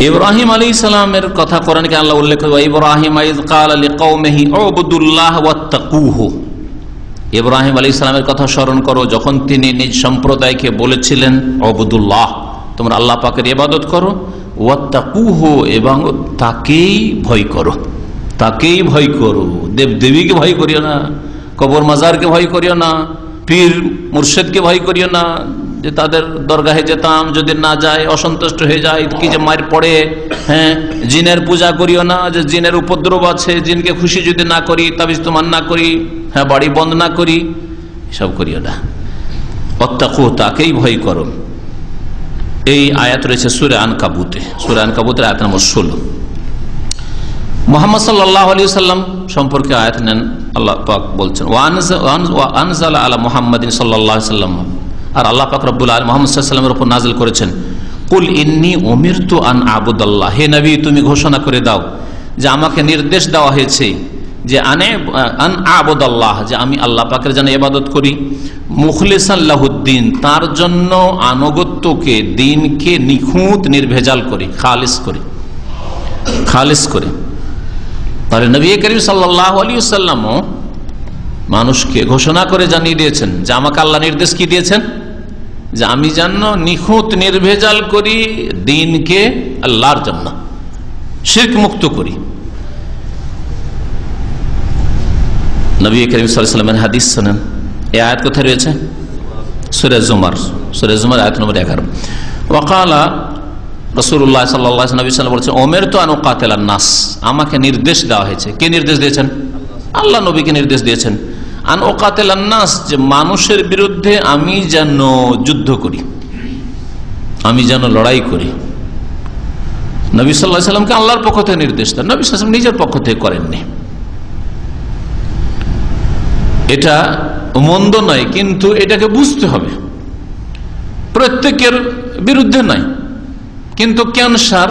ইব্রাহিম আলাইহিস সালামের কথা কোরআনে আল্লাহ উল্লেখ করে, ইব্রাহিম ইয ক্বালা লিকওমিহি উবুদুল্লাহ ওয়াত্তাকুহু। ইব্রাহিম আলাইহিস সালামের কথা স্মরণ করো, যখন তিনি নিজ সম্প্রদায়কে বলেছিলেন উবুদুল্লাহ, তোমরা আল্লাহ পাকের ইবাদত করো, ওয়াত্তাকুহু, এবং তাকেই ভয় করো, তাকেই ভয় করো। দেবদেবীকে ভয় করিও না, কবর মাজারকে ভয় করিও না, পীর মুর্শিদকে ভয় করিও না, যে তাদের দরগাহে যেতাম, যদি না যায় অসন্তুষ্ট হয়ে যায় কি যে মার পড়ে। হ্যাঁ, জিনের পূজা করিও না, যে জিনের উপদ্রব আছে, জিনকে খুশি যদি না করি, তাবিজ তোমার না করি, হ্যাঁ বাড়ি বন্ধ না করি, সব করিও না। ওয়াত্তাকু, তাকেই ভয় করো। এই আয়াত রয়েছে সূরা আনকাবুতে, সূরা আনকাবুতের আয়াত নম্বর 16। মুহাম্মদ সাল্লাল্লাহু আলাইহি ওয়াসাল্লাম সম্পর্কে আয়াত নেন, আল্লাহ পাক বলছেন ওয়া আনজালা আলা মুহাম্মাদিন সাল্লাল্লাহু আলাইহি ওয়াসাল্লাম, আর আল্লাহ পাক রব্বুল আলামিন মুহাম্মদ সাল্লাল্লাহু আলাইহি ওয়াসাল্লামের উপর নাযিল করেছেন, কুল ইন্নী উমিরতু আন আবুদাল্লাহ, হে নবী তুমি ঘোষণা করে দাও যে আমাকে নির্দেশ দেওয়া হয়েছে যে আন আবুদাল্লাহ, যে আমি আল্লাহ পাকের যেন ইবাদত করি, মুখলিসান লাহুদ্দিন, তার জন্য আনুগত্যকে, দ্বীনকে নিখুঁত নির্ভেজাল করি, খালিস করে। তাহলে নবী করিম সাল্লাল্লাহু আলাইহি ওয়াসাল্লামও মানুষকে ঘোষণা করে জানিয়ে দিয়েছেন যে আমাকে আল্লাহ নির্দেশ কি দিয়েছেন, যে আমি যেন নিখুঁত নির্ভেজাল করি দ্বীনকে, আল্লাহর জন্য শিরক মুক্ত করি। নবী করিম সাল্লাল্লাহু আলাইহি ওয়াসাল্লামের হাদিস শুনেন, এই আয়াত কোথায় রয়েছে? সূরা জুমার আয়াত নম্বর 11। ওয়াকালা রাসূলুল্লাহ সাল্লাল্লাহু আলাইহি ওয়াসাল্লাম বলেছেন, উমিরতু আন উকাতিলান নাস, আমাকে নির্দেশ দেওয়া হয়েছে। কে নির্দেশ দিয়েছেন? আল্লাহ নবীকে নির্দেশ দিয়েছেন। আন উকাতিলান নাস, যে মানুষের বিরুদ্ধে আমি যেন যুদ্ধ করি, আমি যেন লড়াই করি। নবী সাল্লাল্লাহু আলাইহি ওয়াসাল্লামকে আল্লাহর পক্ষ থেকে নির্দেশ দেন, নবী সাল্লাল্লাহু আলাইহি ওয়াসাল্লাম নিজের পক্ষ থেকে করেননি। এটা মন্দ নয়, কিন্তু এটাকে বুঝতে হবে, প্রত্যেকের বিরুদ্ধে নয়। কিন্তু ক্যান্সার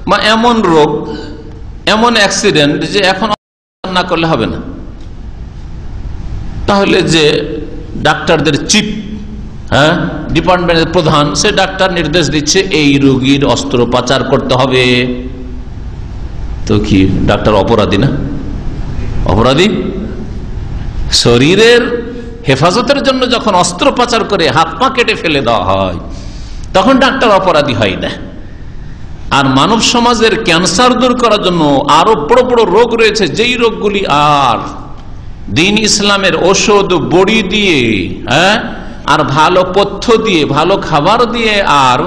বা এমন রোগ, এমন অ্যাক্সিডেন্ট যে এখন না করলে হবে না, তাহলে যে ডাক্তারদের চিফ, হ্যাঁ ডিপার্টমেন্টের প্রধান, সে ডাক্তার নির্দেশ দিচ্ছে এই রোগীর অস্ত্রোপচার করতে হবে, তো কি ডাক্তার অপরাধী না? অপরাধী। শরীরের হেফাজতের জন্য যখন অস্ত্রোপচার করে হাত পা কেটে ফেলে দেওয়া হয়, তখন ডাক্তার অপরাধী হয় না। আর মানব সমাজের ক্যান্সার দূর করার জন্য আরো বড় বড় রোগ রয়েছে, যেই রোগগুলি আর দ্বীন ইসলামের ঔষধ বড়ি দিয়ে, হ্যাঁ, আর ভালো পথ্য দিয়ে, ভালো খাবার দিয়ে আর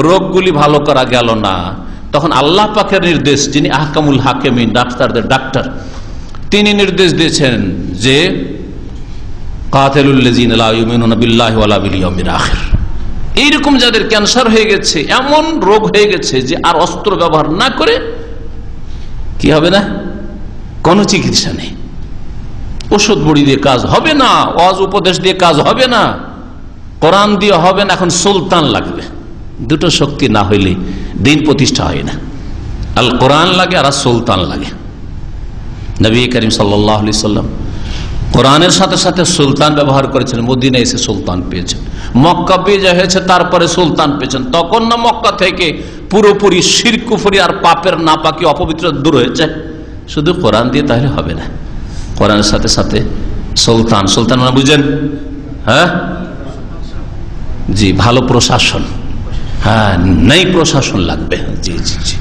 রোগগুলি ভালো করা গেল না, তখন আল্লাহ পাকের নির্দেশ, যিনি আহকামুল হাকিমিন, ডাক্তারদের ডাক্তার, তিনি নির্দেশ দিয়েছেন যে কাতিলুল্লাযিনা লা ইউমিনুনা বিল্লাহি ওয়ালা বিল ইয়াউমিল আখির। এইরকম যাদের ক্যান্সার হয়ে গেছে, এমন রোগ হয়ে গেছে যে আর অস্ত্র ব্যবহার না করে কি হবে না, কোনো চিকিৎসা নেই, ওষুধ বড়ি দিয়ে কাজ হবে না, ওয়াজ উপদেশ দিয়ে কাজ হবে না, কোরআন দিয়ে হবে না, এখন সুলতান লাগবে। দুটো শক্তি না হইলে দ্বীন প্রতিষ্ঠা হয় না, আল কোরআন লাগে আর সুলতান লাগে। নবী করিম সাল্লাল্লাহু আলাইহি ওয়াসাল্লাম কোরআনের সাথে সাথে সুলতান ব্যবহার করেছেন, মদিনায় এসে সুলতান পেয়েছেন, মক্কা বিজয় হয়েছে তারপরে সুলতান পেয়েছেন। তখন না মক্কা থেকে পুরোপুরি শিরক কুফরি আর পাপের নাপাকি অপবিত্র দূর হয়েছে, শুধু কোরআন দিয়ে তাহলে হবে না, কোরআনের সাথে সাথে সুলতান। সুলতান মানে বুঝেন? হ্যাঁ জি, ভালো প্রশাসন, হ্যাঁ নেই প্রশাসন লাগবে, জি জি জি,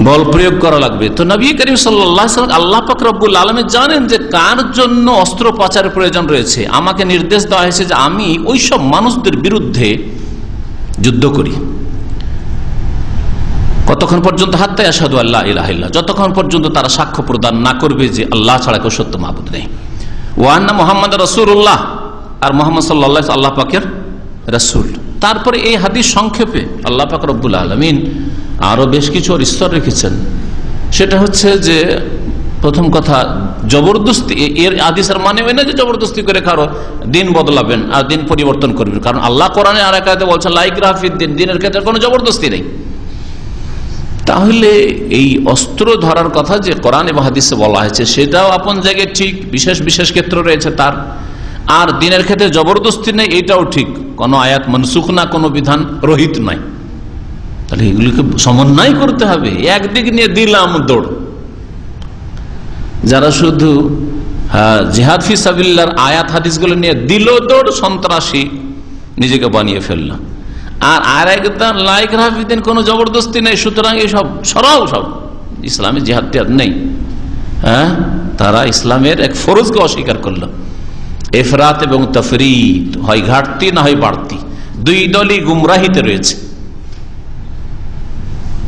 বল প্রয়োগ করা লাগবে। তো নবী করিম সাল্লাল্লাহু আলাইহি ওয়াসাল্লাম, আল্লাহ পাক রব্বুল আলামিন জানেন যে কার জন্য অস্ত্রোপচারের প্রয়োজন রয়েছে। আমাকে নির্দেশ দেওয়া হয়েছে যে আমি ওই সব মানুষদের বিরুদ্ধে যুদ্ধ করি। কতক্ষণ পর্যন্ত? হাত্তা আশহাদু আল্লা ইলাহা ইল্লাল্লাহ, যতক্ষণ পর্যন্ত তারা সাক্ষ্য প্রদান না করবে যে আল্লাহ ছাড়া কেউ সত্য মাবুদ নেই। ওয়া আন্না মুহাম্মদ রাসূলুল্লাহ, আর মুহাম্মদ সাল্লাল্লাহু আলাইহি ওয়াসাল্লাম আল্লাহ পাকের রাসূল। তারপরে এই হাদিস সংক্ষেপে আল্লাহ পাক রব্বুল আলামিন আরো বেশ কিছু স্তর রেখেছেন। সেটা হচ্ছে যে প্রথম কথা, জবরদস্তি, এর হাদিসের মানে হয় না যে জবরদস্তি করে কারো দিন বদলাবেন আর দিন পরিবর্তন করবেন, কারণ আল্লাহ কোরআনে আর এক আয়াতে বলছেন লা ইকরাহা ফিদ্দিন, দিনের ক্ষেত্রে কোনো জবরদস্তি নেই। তাহলে এই অস্ত্র ধরার কথা যে কোরআন এবং হাদিসে বলা হয়েছে সেটাও আপন জায়গায় ঠিক, বিশেষ বিশেষ ক্ষেত্র রয়েছে তার, আর দিনের ক্ষেত্রে জবরদস্তি নেই এটাও ঠিক, কোনো আয়াত মনসুখ না, কোনো বিধান রহিত নাই। তাহলে এগুলিকে সমন্বয় করতে হবে। একদিক নিয়ে দিলাম দৌড়, যারা শুধু জিহাদ ফি সাবিলিল্লাহর আয়াত হাদিসগুলো নিয়ে দিল দৌড়, সন্ত্রাসী নিজেকে বানিয়ে ফেলল। আর একদম লা ইকরাহা ফিদ্দিন, কোনো জবরদস্তি নেই, সুতরাং এইসব সরাও, সব ইসলামে জিহাদ টিহাদ নেই। তারা ইসলামের এক ফরজকে অস্বীকার করলো। ইফরাত এবং তাফরীত, হয় ঘাটতি না হয় বাড়তি, দুই দলই গুমরাহিতে রয়েছে।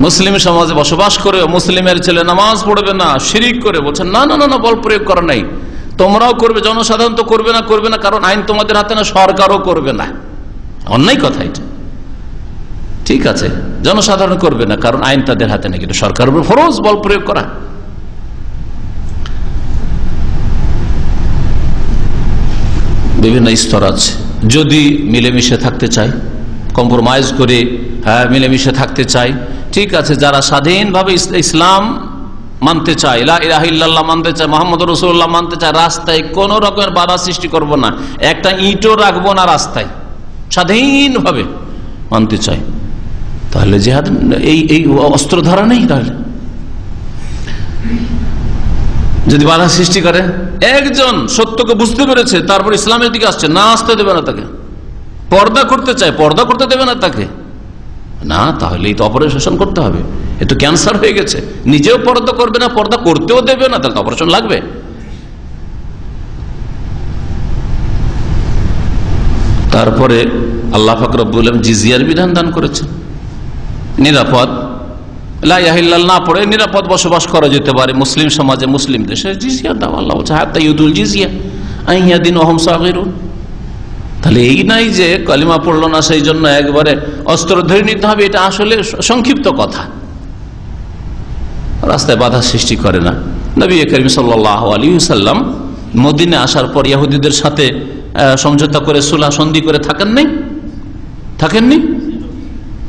মুসলিম সমাজে বসবাস করে মুসলিমের ছেলে নামাজ পড়বে না, শিরিক করে, বলছেন না না না, বল প্রয়োগ করা নাই, তোমরাও করবে, জনসাধারণ তো করবে না, কারণ আইন তোমাদের হাতে না, সরকারও করবে না। অন্যায় কথা এটা। ঠিক আছে, জনসাধারণ করবে না কারণ আইন তাদের হাতে না, কিন্তু সরকারের উপর ফরজ বল প্রয়োগ করা। বিভিন্ন স্তর আছে। যদি মিলেমিশে থাকতে চাই, কম্প্রোমাইজ করে মিলেমিশে থাকতে চাই, ঠিক আছে। যারা স্বাধীনভাবে ইসলাম মানতে চায়, লা ইলাহা ইল্লাল্লাহ মানতে চায়, মুহাম্মদুর রাসূলুল্লাহ মানতে চায়, রাস্তায় কোন রকমের বাধা সৃষ্টি করব না, একটা ইটও রাখবো না রাস্তায়, স্বাধীনভাবে মানতে চাই, তাহলে জিহাদ এই অস্ত্র ধরা নেই। তাহলে যদি বাধা সৃষ্টি করে, একজন সত্যকে বুঝতে পেরেছে তারপর ইসলামের দিকে আসছে, না আসতে দেবে না তাকে। পর্দা করতে চায়, পর্দা করতে দেবে না তাকে, না, তাহলে এই তো অপারেশন করতে হবে, এ তো ক্যান্সার হয়ে গেছে। নিজেও পর্দা করবে না, পর্দা করতেও দেবে না, তাহলে তো অপারেশন লাগবে। তারপরে আল্লাহ পাক রব্বুল আলামিন জিজিয়ার বিধান দান করেছেন, নিরাপদ, লা ইলাহা ইল্লাল্লাহ না পড়ে নিরাপদ বসবাস করা যেতে পারে মুসলিম সমাজে, মুসলিম দেশে। জিজিয়া দাও, আল্লাহ বলছে হাত্তা ইউদুল জিজিয়া আন ইয়াদিন ওয়া হুম সাগিরুন। তাহলে এই নাই যে কালিমা পড়লো না সেই জন্য একবারে অস্ত্র ধরে নিতে হবে, এটা আসলে সংক্ষিপ্ত কথা, রাস্তায় বাধা সৃষ্টি করে না। নবী করিম সাল্লাল্লাহু আলাইহি ওয়াসাল্লাম মদিনা আসার পর ইহুদিদের সাথে সমঝোতা করে সুলহ সন্ধি করে থাকেননি?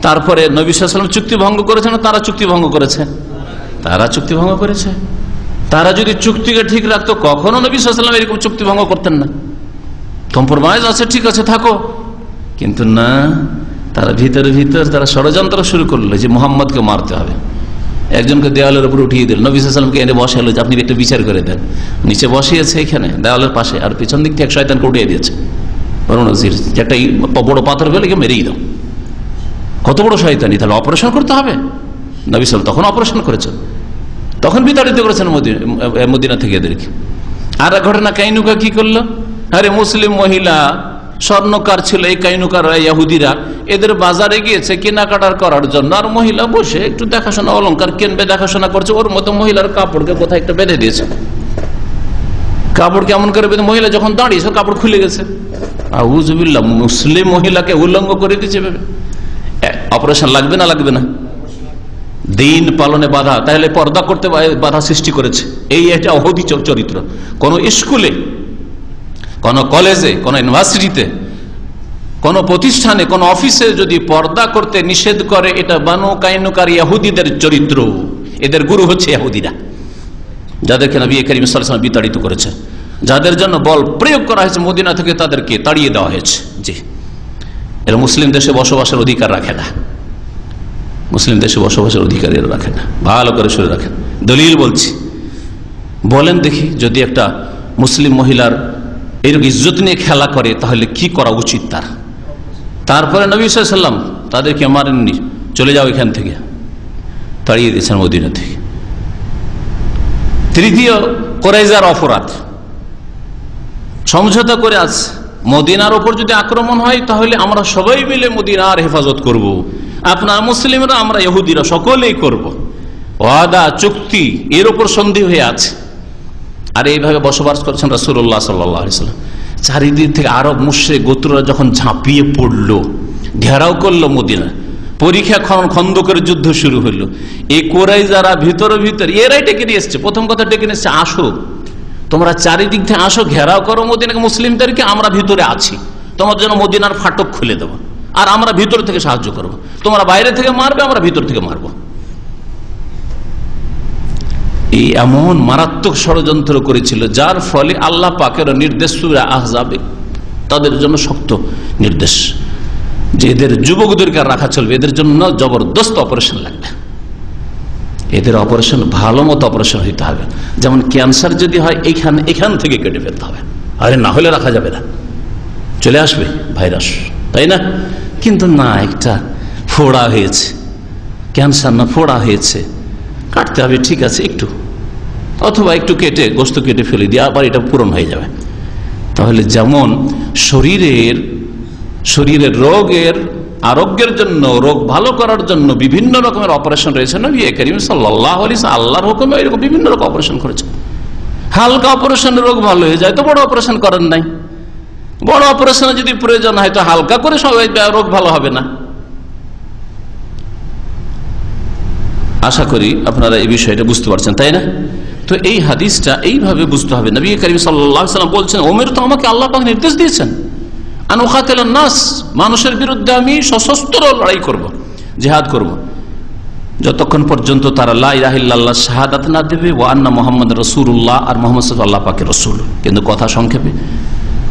তারপরে নবী সাল্লাল্লাহু আলাইহি ওয়াসাল্লাম চুক্তি ভঙ্গ করেছে না তারা চুক্তি ভঙ্গ করেছে? তারা চুক্তি ভঙ্গ করেছে। তারা যদি চুক্তিকে ঠিক রাখতো কখনো নবী সাল্লাল্লাহু আলাইহি ওয়াসাল্লাম এরকম চুক্তি ভঙ্গ করতেন না। কম্প্রোমাইজ আছে, ঠিক আছে, থাকো, কিন্তু না, তারা ভিতরে তারা ষড়যন্ত্র শুরু করলো যে মুহাম্মদকে মারতে হবে। একজনকে দেওয়ালের উপর উঠিয়ে দিল, নবী সাল্লাল্লাহু আলাইহি ওয়াসাল্লামকে এনে বসালো যে আপনি একটা বিচার করে দেন। নিচে বসিয়েছে এখানে দেওয়ালের পাশে, আর পিছন দিক থেকে শয়তানকে উঠিয়ে দিয়েছে, একটা বড় পাথর ফেলে মেরেই দাও। কত বড় শয়তানি! তাহলে অপারেশন করতে হবে। নবী সাল্লাল্লাহু তখন অপারেশন করেছেন, তখন বিতাড়িত করেছেন মদিনা থেকে এদেরকে। আর এক ঘটনা, কাইনুকা কি করলো? আরে মুসলিম মহিলা স্বর্ণকার ছিল, এই কাইনুকার ইহুদিরা এদের বাজারে গিয়েছে কেনাকাটার করার জন্য, আর মহিলা বসে একটু দেখাশোনা, অলংকার কিনবে, দেখাশোনা করছে। ওর মতো মহিলার কাপড়কে কোথায় একটা বেঁধে দিয়েছে, কাপড় কেমন করে বেঁধে, মহিলা যখন দাঁড়িয়েছে কাপড় খুলে গেছে। আউযুবিল্লাহ, মুসলিম মহিলাকে উলঙ্গ করে দিয়েছে। অপারেশন লাগবে না? লাগবে না? দিন পালনে বাধা, তাহলে পর্দা করতে বাধা সৃষ্টি করেছে। এটা অহদি চরিত্র। কোন স্কুলে, কোন কলেজে, কোন ইউনিভার্সিটিতে, কোন প্রতিষ্ঠানে, কোন অফিসে যদি পর্দা করতে নিষেধ করে, এটা বানু কাইনুকার ইহুদিদের চরিত্র। এদের গুরু হচ্ছে ইহুদিরা, যাদেরকে নবী করিম সাল্লাল্লাহু আলাইহি ওয়াসাল্লাম বিতাড়িত করেছে, যাদের জন্য বল প্রয়োগ করা হয়েছে, মদিনা থেকে তাদেরকে তাড়িয়ে দেওয়া হয়েছে। জি, এরা মুসলিম দেশে বসবাসের অধিকার রাখে না, মুসলিম দেশে বসবাসের অধিকার এরা রাখে না। ভালো করে শুনে রাখেন, দলিল বলছি। বলেন দেখি, যদি একটা মুসলিম মহিলার এরকম ইজ্জত নিয়ে খেলা করে তাহলে কি করা উচিত তার? তারপরে নবী সাল্লাল্লাহু আলাইহি ওয়াসাল্লাম তাদেরকে মারেননি, চলে যাও এখান থেকে, তাড়িয়ে দিয়েছেন মদিনা থেকে। তৃতীয়, কুরাইজার অপরাধ, সমঝোতা করে আছে, মদিনার ওপর যদি আক্রমণ হয় তাহলে আমরা সবাই মিলে মদিনার হেফাজত করব, আপনার মুসলিমরা, আমরা ইহুদিরা সকলেই করব। ওয়াদা, চুক্তি, এর ওপর সন্ধি হয়ে আছে। আর এইভাবে বসবাস করছেন রাসূলুল্লাহ সাল্লাল্লাহু আলাইহি ওয়াসাল্লাম। চারিদিক থেকে আরব মুশরিক গোত্ররা যখন ঝাঁপিয়ে পড়লো, ঘেরাও করলো মদিনা, পরীক্ষা খন্দকের যুদ্ধ শুরু হলো, এই কুরাইজারা ভিতরে এরাই ডেকে নিয়ে এসছে। প্রথম কথা ডেকে নিয়ে এসছে, আসো তোমরা চারিদিক থেকে আসো, ঘেরাও করো মদিনাকে, মুসলিমদেরকে, আমরা ভিতরে আছি, তোমাদের জন্য মদিনার ফাটক খুলে দেবো, আর আমরা ভিতর থেকে সাহায্য করবো। তোমরা বাইরে থেকে মারবে, আমরা ভিতর থেকে মারবো। এই এমন মারাত্মক ষড়যন্ত্র করেছিল, যার ফলে আল্লাহ পাকের নির্দেশ সূরা আহজাবে তাদের জন্য শক্ত নির্দেশ যে এদের যুবকদেরকে রাখা চলবে, এদের জন্য জবরদস্ত অপারেশন লাগবে, এদের অপারেশন ভালো মতো অপারেশন হইতে হবে। যেমন ক্যান্সার যদি হয় এখান থেকে কেটে ফেলতে হবে, আরে না হলে রাখা যাবে না, চলে আসবে ভাইরাস, তাই না? কিন্তু না, একটা ফোড়া হয়েছে, ক্যান্সার না ফোড়া হয়েছে, কাটতে হবে, ঠিক আছে একটু, অথবা একটু কেটে গোস্ত কেটে ফেলে দিয়ে আবার এটা পূরণ হয়ে যাবে। তাহলে যেমন শরীরের রোগের আরোগ্যের জন্য, রোগ ভালো করার জন্য বিভিন্ন রকমের অপারেশন রয়েছে। নবী করিম সাল্লাল্লাহু আলাইহি ওয়াসাল্লাম আল্লাহর হুকুমে এরকম বিভিন্ন রকম অপারেশন করেছেন। হালকা অপারেশনে রোগ ভালো হয়ে যায় তো বড় অপারেশন করেন নাই, বড় অপারেশনে যদি প্রয়োজন হয় তো হালকা করে সবাই রোগ ভালো হবে না। আশা করি আপনারা এই বিষয়টা বুঝতে পারছেন, তাই না? তো এই হাদিসটা এইভাবে বুঝতে হবে। নবী করিম সাল্লাল্লাহু আলাইহি ওয়াসাল্লাম বলছেন, ওমর তো আমাকে আল্লাহ পাক নির্দেশ দিয়েছেন, আন উকাতিলান নাস, মানুষের বিরুদ্ধে আমি সশস্ত্র লড়াই করব, জিহাদ করব, যতক্ষণ পর্যন্ত তারা লা ইলাহা ইল্লাল্লাহ শাহাদাত না দেবে, ওয়া আন্না মুহাম্মাদুর রাসূলুল্লাহ, আর মুহাম্মদ সাল্লাল্লাহু আল্লাহ পাকের রাসূল। কিন্তু কথা সংক্ষেপে,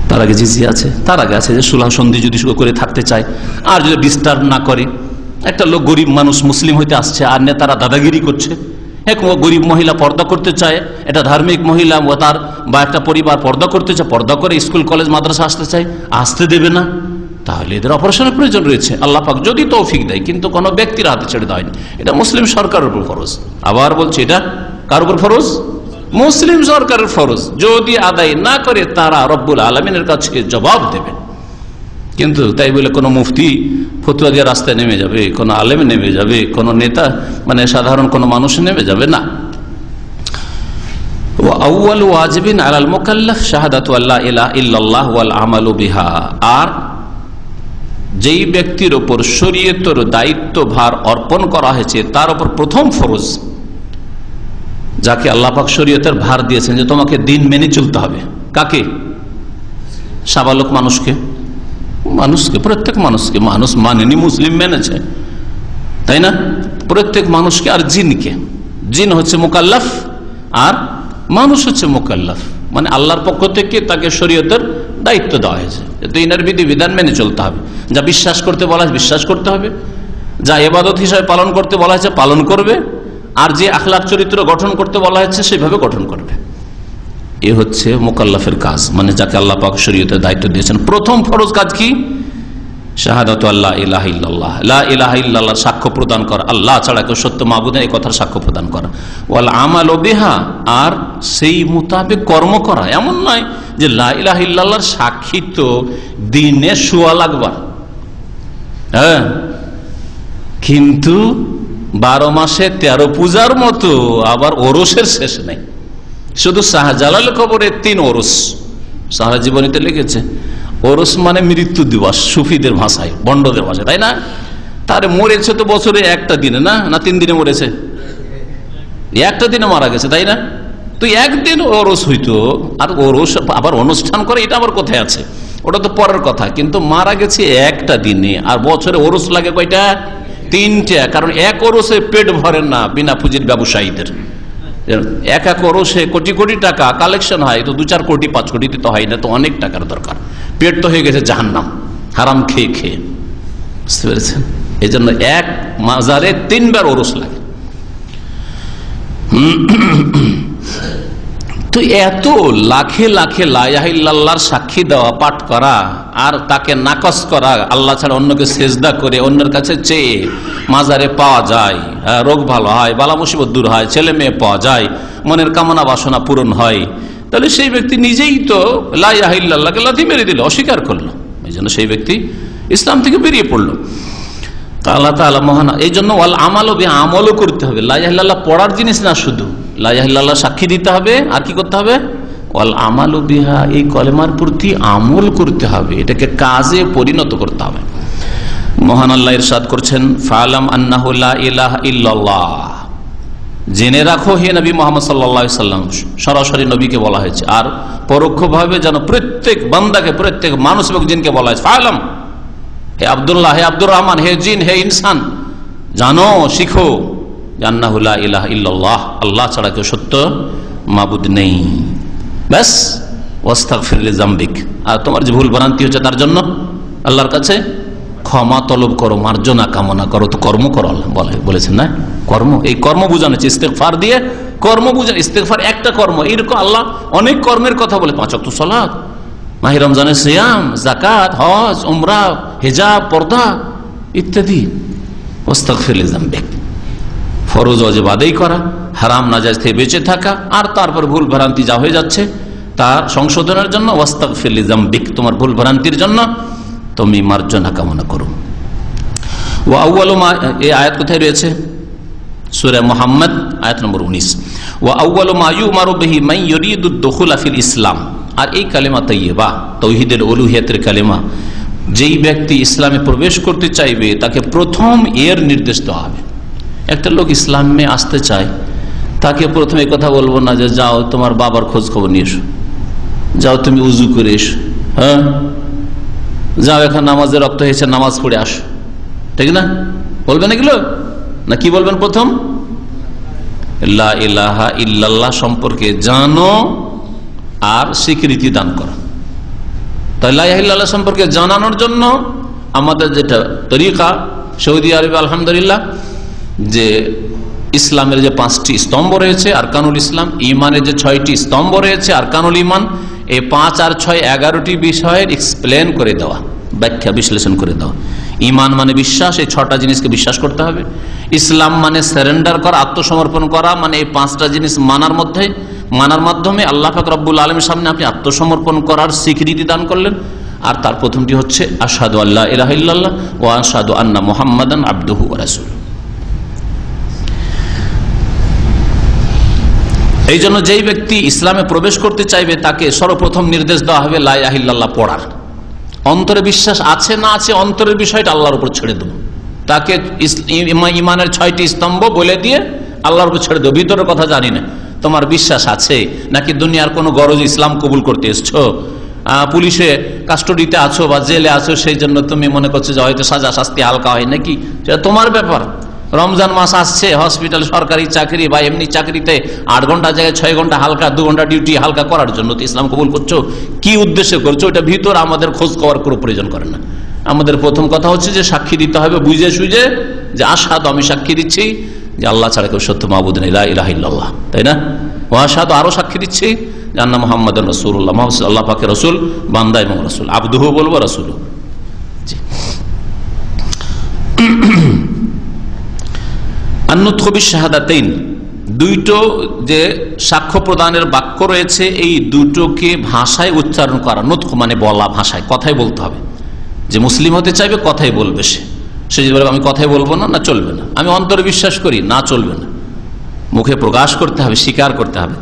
তার আগে জিজিয়া আছে, তার আগে আছে যে সুলহ সন্ধি যদি করে থাকতে চায়, আর যদি বিস্তার না করে, একটা লোক গরিব মানুষ মুসলিম হইতে আসছে আর নেতারা দাদাগিরি করছে, এক গরিব মহিলা পর্দা করতে চায়, এটা ধার্মিক মহিলা তার বা একটা পরিবার পর্দা করতে চায়, পর্দা করে স্কুল কলেজ মাদ্রাসা আসতে চায়, আসতে দেবে না, তাহলে এদের অপারেশনের প্রয়োজন রয়েছে। আল্লাহ পাক যদি তৌফিক দেয়, কিন্তু কোনো ব্যক্তির হাতে ছেড়ে দেয়নি, এটা মুসলিম সরকারের উপর ফরজ। আবার বলছি, এটা কার উপর ফরজ? মুসলিম সরকারের ফরজ। যদি আদায় না করে তারা রব্বুল আলামিনের কাছে জবাব দেবে। কিন্তু তাই বলে কোনো মুফতি ফতুয়া দিয়ে রাস্তায় নেমে যাবে, কোনো আলেম নেমে যাবে, কোনো নেতা মানে সাধারণ কোনো মানুষ নেমে যাবে না। আউয়ালু ওয়াজিবিন আলাল মুকাল্লাফ শাহাদাতু আল্লা ইলাহা ইল্লাল্লাহ ওয়াল আমালু বিহা, আর যেই ব্যক্তির উপর শরীয়তের দায়িত্বভার অর্পণ করা হয়েছে তার উপর প্রথম ফরজ, যাকে আল্লাহ পাক শরীয়তের ভার দিয়েছেন যে তোমাকে দিন মেনে চলতে হবে। কাকে? সাবালক মানুষকে, প্রত্যেক মানুষকে। মানুষ মানেনি, মুসলিম মেনেছে, তাই না? প্রত্যেক মানুষকে। আর জিনকে, জিন হচ্ছে মুকাল্লাফ আর মানুষ হচ্ছে মুকাল্লাফ, মানে আল্লাহর পক্ষ থেকে তাকে শরীয়তের দায়িত্ব দেওয়া হয়েছে, দিনের বিধিবিধান মেনে চলতে হবে। যা বিশ্বাস করতে বলা হয়েছে বিশ্বাস করতে হবে, যা ইবাদত হিসাবে পালন করতে বলা হয়েছে পালন করবে, আর যে আখলাক চরিত্র গঠন করতে বলা হয়েছে সেভাবে গঠন করবে। এ হচ্ছে মুকাল্লাফের কাজ, মানে যাকে আল্লাহ পাক শরীয়তের দায়িত্ব দিয়েছেন। প্রথম ফরজ কাজ কি? শাহাদাতু আল্লা ইলাহা ইল্লাল্লাহ, লা ইলাহা ইল্লাল্লাহ, সাক্ষ্য প্রদান করা আল্লাহ ছাড়া কেউ সত্য মাবুদ নেই, এই কথার সাক্ষ্য প্রদান করা। ওয়াল আমালু বিহা, আর সেই মোতাবেক কর্ম করা। এমন নয় যে লা ইলাহা ইল্লাল্লাহর সাক্ষী তো দিনে 100 লাগবার, হ্যাঁ, কিন্তু 12 মাসে 13 পূজার মতো আবার ওরসের শেষ নেই। শুধু শাহজালাল কবরে 3 ওরস, সারা জীবনীতে লিখেছে। ওরস মানে মৃত্যু দিবস, সুফিদের ভাষায়, বন্ডদের ভাষায়, তাই না? তার মরেছে তো বছরে একটা দিনে, না 3 দিনে মরেছে, একটা দিনে মারা গেছে, তাই না? তো একদিন ওরস হইতো, আর ওরস আবার অনুষ্ঠান করে, এটা আবার কোথায় আছে? ওটা তো পরের কথা। কিন্তু মারা গেছে একটা দিনে, আর বছরে ওরস লাগে কয়টা? 3টা। কারণ এক ওরসে পেট ভরে না বিনা পুঁজির ব্যবসায়ীদের। এক ওরসে কোটি কোটি টাকা কালেকশন হয়, তো 2-4 কোটি 5 কোটিতে তো হয় না, তো অনেক টাকার দরকার। পেট তো হয়ে গেছে জাহান্নাম, হারাম খেয়ে খেয়ে, বুঝতে পেরেছেন? এই জন্য এক মাজারে 3 বার ওরস লাগে। তো এত লাখে লাখে লা ইলাহা ইল্লাল্লাহর সাক্ষী দেওয়া, পাঠ করা, আর তাকে নাকচ করা, আল্লাহ ছাড়া অন্যকে সেজদা করে অন্যের কাছে চেয়ে মাজারে পাওয়া যায়, রোগ ভালো হয়, বালা মুসিবত দূর হয়, ছেলে মেয়ে পাওয়া যায়, মনের কামনা বাসনা পূরণ হয়, তাহলে সেই ব্যক্তি নিজেই তো লা ইলাহা ইল্লাল্লাহকে লাথি মেরে দিল, অস্বীকার করলো। এই জন্য সেই ব্যক্তি ইসলাম থেকে বেরিয়ে পড়লো। আল্লাহ তাআলা মহান। এই জন্য ওয়াল আমালু বিহা, আমলও করতে হবে। লা ইলাহা ইল্লাল্লাহ পড়ার জিনিস না, শুধু লা ইলাহা ইল্লাল্লাহ সাক্ষী দিতে হবে, আর কি করতে হবে? ওয়াল আমালু বিহা, এই কলেমার প্রতি আমল করতে হবে, এটাকে কাজে পরিণত করতে হবে। মহান আল্লাহ ইরশাদ করছেন, ফালাম আন্নাহু লা ইলাহা ইল্লাল্লাহ, জেনে রাখো হে নবী মুহাম্মদ সাল্লাল্লাহু আলাইহি সাল্লাম, সরাসরি নবীকে বলা হয়েছে, আর পরোক্ষভাবে যেন প্রত্যেক বান্দাকে, প্রত্যেক মানুষ এবং জিনকে বলা হয়েছে। ফালাম, হে আব্দুল্লাহ, হে আব্দুর রহমান, হে জিন, হে ইনসান, জানো, শিখো, আন্নাহু লা ইলাহা ইল্লাল্লাহ, আল্লাহ ছাড়া কেউ সত্য মাবুদ নেই। ব্যাস, ওয়াস্তাগফির লিযামবিক, আর তোমার যে ভুল ভ্রান্তি হচ্ছে তার জন্য আল্লাহর কাছে ক্ষমা তলব করো, মার্জনা কামনা করো। তো কর্ম করো, আল্লাহ বলেছেন না, কর্ম, এই কর্ম বোঝানো হচ্ছে ইস্তেগফার দিয়ে, কর্ম বোঝানো। ইস্তেগফার একটা কর্ম, এরকম আল্লাহ অনেক কর্মের কথা বলে, 5 ওয়াক্ত সালাত, মাহে রমজানের সিয়াম, যাকাত, হজ, উমরা, হিজাব, পর্দা ইত্যাদি। ওয়াস্তাগফির লিযামবিক, ফরজ ওয়াজিব আদায় করা, হারাম নাজায়েজ থেকে বেঁচে থাকা, আর তারপর ভুল ভ্রান্তি যা হয়ে যাচ্ছে তার সংশোধনের জন্য ওয়াস্তাগফির লিযামবিক, তোমার ভুল ভ্রান্তির জন্য তুমি মার্জনা কামনা করো। ওয়া আউয়ালু মা, এই আয়াত কোথায় রয়েছে? সূরা মুহাম্মদ আয়াত নম্বর 19। ওয়া আউয়ালু মা ইউমারু বিহি মান ইউরিদুদ দুখুলা ফিল ইসলাম, আর এই কালেমা তাইয়্যিবা, তাওহীদের উলুহিয়াতের কালেমা, যেই ব্যক্তি ইসলামে প্রবেশ করতে চাইবে তাকে প্রথম এর নির্দেশ দেওয়া হবে। একটা লোক ইসলামে আসতে চায়, তাকে প্রথমে কথা বলবো না যে যাও তোমার বাবার খোঁজ খবর নিয়ে এসো, যাও তুমি উজু করে এসো, হ্যাঁ, যাও এখন নামাজের রক্ত হয়েছে নামাজ পড়ে আসো, ঠিক না? বলবেন এগুলো না? কি বলবেন? প্রথম লা ইলাহা ইল্লাল্লাহ সম্পর্কে জানো আর স্বীকৃতি দান করো। তাই লা ইলাহা ইল্লাল্লাহ সম্পর্কে জানানোর জন্য আমাদের যেটা তরিকা, সৌদি আরবে আলহামদুলিল্লাহ, যে ইসলামের যে 5টি স্তম্ভ রয়েছে আরকানুল ইসলাম, ইমানের যে 6টি স্তম্ভ রয়েছে আরকানুল ইমান, এই 5 আর 6 11টি বিষয়ের এক্সপ্লেন করে দেওয়া, ব্যাখ্যা বিশ্লেষণ করে দেওয়া। ইমান মানে বিশ্বাস, এই 6টা জিনিসকে বিশ্বাস করতে হবে। ইসলাম মানে সারেন্ডার করা, আত্মসমর্পণ করা, মানে এই 5টা জিনিস মানার মাধ্যমে আল্লাহ পাক রব্বুল আলামিনের সামনে আপনি আত্মসমর্পণ করার স্বীকৃতি দান করলেন। আর তার প্রথমটি হচ্ছে আশহাদু আল্লা ইলাহা ইল্লাল্লাহ ওয়া আশহাদু আন্না মুহাম্মাদান আবদুহু ওয়া রাসূলুহু। এই জন্য যেই ব্যক্তি ইসলামে প্রবেশ করতে চাইবে তাকে সর্বপ্রথম নির্দেশ দেওয়া হবে লা ইলাহা ইল্লাল্লাহ পড়ার। অন্তরে বিশ্বাস আছে না আছে, অন্তরের বিষয়টা আল্লাহর উপর ছেড়ে দেবো। তাকে ইমানের 6টি স্তম্ভ বলে দিয়ে আল্লাহর উপর ছেড়ে দেবো। ভিতরের কথা জানি না, তোমার বিশ্বাস আছে নাকি দুনিয়ার কোনো গরজ ইসলাম কবুল করতে এসছো, পুলিশে কাস্টডিতে আছো বা জেলে আছো, সেই জন্য তুমি মনে করছো যে হয়তো সাজা শাস্তি হালকা হয় নাকি, সেটা তোমার ব্যাপার। রমজান মাস আসছে, হসপিটাল, সরকারি চাকরি বা এমনি চাকরিতে 8 ঘন্টা জায়গায় 6 ঘন্টা হালকা, 2 ঘন্টা ডিউটি হালকা করার জন্য তো ইসলাম কবুল করছো, কি উদ্দেশ্যে করছো, এটা ভিতর আমাদের খোঁজ করার কোনো প্রয়োজন করে না। আমাদের প্রথম কথা হচ্ছে যে সাক্ষী দিতে হবে বুঝে সুঝে, যে আশহাদু, আমি সাক্ষী দিচ্ছি যে আল্লাহ ছাড়া কেউ সত্য মাবুদ নেই, লা ইলাহা ইল্লাল্লাহ, তাই না? ওয়া আশহাদু, আরো সাক্ষী দিচ্ছি যে আন্না মুহাম্মাদুর রাসূলুল্লাহ, মুহাম্মদ আল্লাহ পাকের রাসূল, বান্দা এবং রাসূল, আবদুহু বলবো, রাসূলু। জি, আন-নুতকু বিশ-শাহাদাতাইন, দুইটো যে সাক্ষ্য প্রদানের বাক্য রয়েছে, এই দুটোকে ভাষায় উচ্চারণ করা। নুতক মানে বলা, ভাষায়, কথাই বলতে হবে। যে মুসলিম হতে চাইবে কথাই বলবে, সে যদি বলে আমি কথাই বলবো না, না চলবে না। আমি অন্তরে বিশ্বাস করি, না চলবে না, মুখে প্রকাশ করতে হবে, স্বীকার করতে হবে।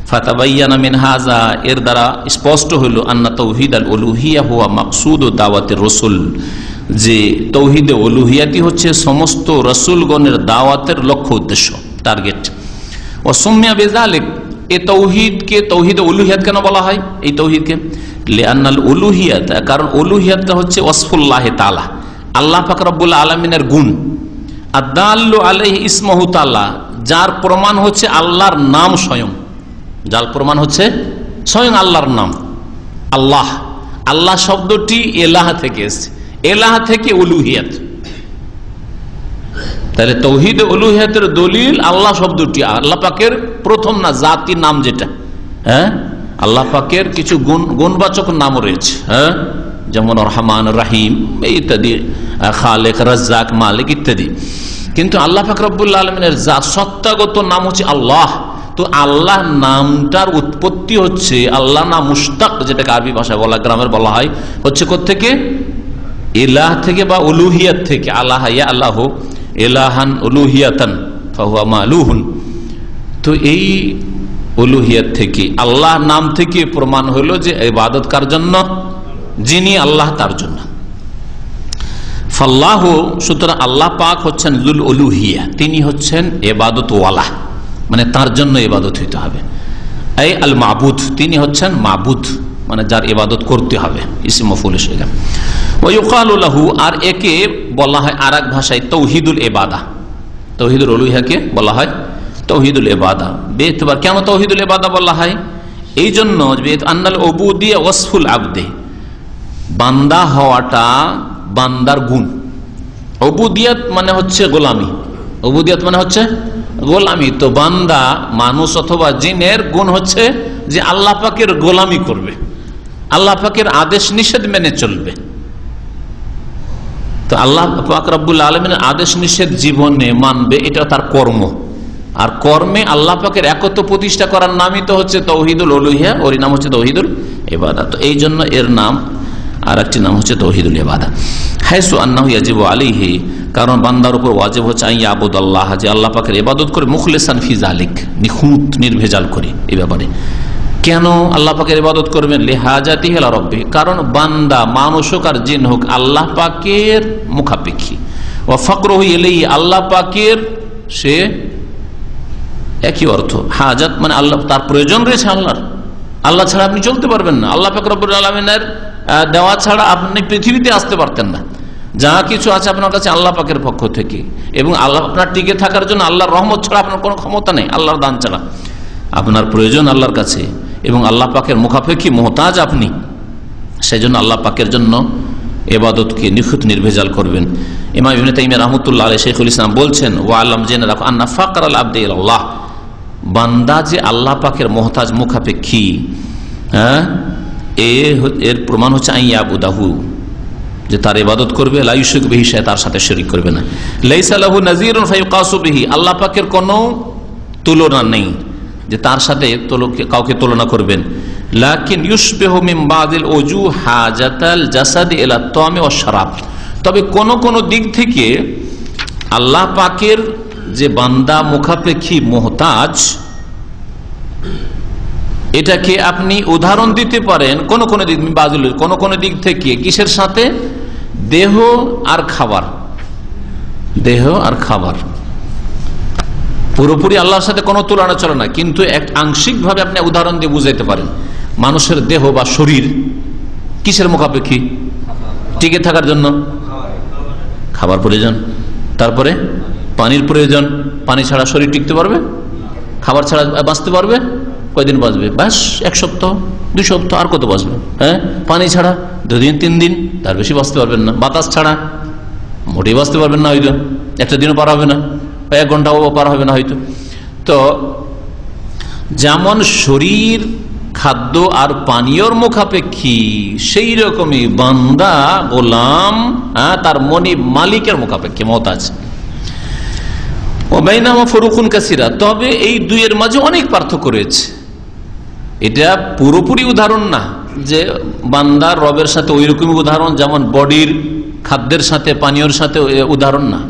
ফাতাবায়্যানা মিন হাযা, এর দ্বারা স্পষ্ট হইল আন্না তাওহীদ আল উলুহিয়া হুয়া মাকসুদ দাওয়াতের রাসূল, যে তাওহীদে উলুহিয়াতি হচ্ছে সমস্ত রাসূলগণের দাওয়াতের লক্ষ্য উদ্দেশ্য, টার্গেট। ওয়া সুম্মিয়া বিযালিক, এই তাওহীদকে তাওহীদে উলুহিয়াত কেন বলা হয়? এই তাওহীদকে লিআন্নাল উলুহিয়াত, কারণ উলুহিয়াতটা হচ্ছে ওয়াসফুল্লাহি তাআলা, আল্লাহ পাক রব্বুল আলামিনের গুণ, আদাল্লু আলাইহি ইসমুহু তাআলা, যার প্রমাণ হচ্ছে আল্লাহর নাম স্বয়ং, যার প্রমাণ হচ্ছে স্বয়ং আল্লাহর নাম আল্লাহ। আল্লাহ শব্দটি এলাহ থেকে এসেছে, এলাহ থেকে উলুহিয়াত। তাহলে তাওহীদ উলুহিয়াতের দলিল আল্লাহ শব্দটি, আল্লাহ পাকের প্রথম না, জাতি নাম যেটা, হ্যাঁ, আল্লাহ পাকের কিছু গুণবাচক নাম রয়েছে, হ্যাঁ, যেমন রহমান, রহিম ইত্যাদি, খালেক, রাজ্জাক, মালিক ইত্যাদি। কিন্তু আল্লাহ পাক রব্বুল আলামিনের জাত সত্তাগত নাম হচ্ছে আল্লাহ। তো আল্লাহ নামটার উৎপত্তি হচ্ছে, আল্লাহ নাম মুশতাক, যেটাকে আরবি ভাষায় বলা, গ্রামের বলা হয়, হচ্ছে কোত্থেকে? ইলাহ থেকে বা উলুহিয়াত থেকে। আল্লাহ ইয়া আল্লাহ এলাহান উলুহিয়াতান ফাহুয়া মালুহুন। তো এই উলুহিয়ত থেকে, আল্লাহ নাম থেকে প্রমাণ হলো যে ইবাদত কার জন্য? যিনি আল্লাহ তার জন্য। ফাল্লাহ, সুতরাং আল্লাহ পাক হচ্ছেন জুল উলুহিয়া, তিনি হচ্ছেন ইবাদত ওয়ালা, মানে তার জন্য ইবাদত হইতে হবে। এই আল মাবুদ, তিনি হচ্ছেন মাবুদ, মানে যার ইবাদত করতে হবে, ইসম মফউল এসে গেল। ওয়া ইউকালু লাহু, আর একে বলা হয় আরেক ভাষায় তৌহিদুল ইবাদা। তৌহিদুল উলুহিয়াকে বলা হয় তৌহিদুল ইবাদা। বেতবার কেন তৌহিদুল ইবাদা বলা হয়? এই জন্য আন্নাল উবুদিয়া ওয়াসফুল আবদে, বান্দা হওয়াটা বান্দার গুণ। উবুদিয়াত মানে হচ্ছে গোলামি, উবুদিয়াত মানে হচ্ছে গোলামি। তো বান্দা মানুষ অথবা জিনের গুণ হচ্ছে যে আল্লাহ পাকের গোলামি করবে, আল্লাহ পাকের আদেশ নিষেধ মেনে চলবে। তো আল্লাহ পাক রব্বুল আলামিনের আদেশ নিষেধ জীবনে মানবে, এটা তার কর্ম। আর কর্মে আল্লাহ পাকের একত্ব প্রতিষ্ঠা করার নামই তো হচ্ছে তৌহিদুল উলুহিয়া, ওর নাম হচ্ছে তৌহিদুল ইবাদা। তো এই জন্য এর নাম আর একটি নাম হচ্ছে তৌহিদুল ইবাদা। হাইসু আন্নাহু ইয়াজিবু আলাইহি, কারণ বান্দার উপর ওয়াজিব হচ্ছে আন ইয়াবুদাল্লাহ, যে আল্লাহ পাকের ইবাদত করে মুখলিসান ফি যালিক, নিখুঁত নির্ভেজাল করে এই ব্যাপারে। কেন আল্লাহ পাকের ইবাদত করবেন? লিহাজাতিহি ইলা রাব্বিহি, কারণ বান্দা মানুষ হোক আর জিন হোক আল্লাহ পাকের মুখাপেক্ষী। ওয়া ফাকরুহু ইলাইহি, আল্লাহ পাকের সে একই অর্থ। হাজাত মানে আল্লাহ, তার প্রয়োজন রয়েছে আল্লাহর, আল্লাহ ছাড়া আপনি চলতে পারবেন না। আল্লাহ পাক রব্বুল আলামিনের দেওয়া ছাড়া আপনি পৃথিবীতে আসতে পারতেন না। যা কিছু আছে আপনার কাছে আল্লাহ পাকের পক্ষ থেকে, এবং আল্লাহ আপনার টিকে থাকার জন্য আল্লাহর রহমত ছাড়া আপনার কোনো ক্ষমতা নেই, আল্লাহর দান ছাড়া। আপনার প্রয়োজন আল্লাহর কাছে, এবং আল্লাহ পাকের মুখাপেক্ষী মোহতাজ আপনি। সেই জন্য আল্লাহ পাকের জন্য ইবাদতকে নিখুঁত নির্ভেজাল করবেন। ইমাম ইবনে তাইমিয়া রাহমাতুল্লাহ আলাইহি, শাইখুল ইসলাম বলছেন, ওয়া আল্লাম, জেনে রাখো, আন্না ফাকরাল আবদি ইলাল্লাহ, বান্দা যে আল্লাহ পাকের মোহতাজ মুখাপেক্ষী, হ্যাঁ, এর প্রমাণ হচ্ছে আন ইয়াবুদাহু, যে তার ইবাদত করবে, লা ইউশরিকু বিহি শাইআন, তার সাথে শরীক করবে না। লাইসা লাহু নাযীরুন ফায়ুকাসু বিহি, আল্লাহ পাকের কোনো তুলনা নেই যে তার সাথে কাউকে তুলনা করবেন। লাকিন ইউশবিহু মিন বাযিল উজু হাজাতাল জাসাদি ইলা তামি ওয়াশ শারাব, তবে কোন কোন দিক থেকে আল্লাহ পাকের যে বান্দা মুখাপেক্ষী মোহতাজ, এটাকে আপনি উদাহরণ দিতে পারেন কোন কোন দিক, কোন কোন দিক থেকে। কিসের সাথে? দেহ আর খাবার, দেহ আর খাবার। পুরোপুরি আল্লাহর সাথে কোনো তুলনা চলে না, কিন্তু এক আংশিক ভাবে আপনি উদাহরণ দিয়ে বুঝাইতে পারেন। মানুষের দেহ বা শরীর কিসের মুখাপেক্ষী? টিকে থাকার জন্য খাবার প্রয়োজন, তারপরে পানির প্রয়োজন। পানি ছাড়া শরীর টিকতে পারবে? খাবার ছাড়া বাঁচতে পারবে? কয়দিন বাঁচবে? ব্যাস 1 সপ্তাহ 2 সপ্তাহ, আর কত বাঁচবে? হ্যাঁ, পানি ছাড়া 2 দিন 3 দিন, তার বেশি বাঁচতে পারবেন না। বাতাস ছাড়া মোটেই বাঁচতে পারবেন না, হয়তো একটা দিনও পার হবে না, 1 ঘন্টাও পার হবে না হয়তো। তো যেমন শরীর খাদ্য আর পানীয়র মুখাপেক্ষী, সেই রকমই বান্দা গোলাম তার মনি মালিকের মুখাপেক্ষী, মোহতাজ। ও বাইনামা ফুরুকুন কাসিরা, তবে এই দুইয়ের মাঝে অনেক পার্থক্য রয়েছে। এটা পুরোপুরি উদাহরণ না যে বান্দার রবের সাথে ওই রকমই উদাহরণ যেমন বডির খাদ্যের সাথে পানীয়র সাথে উদাহরণ না,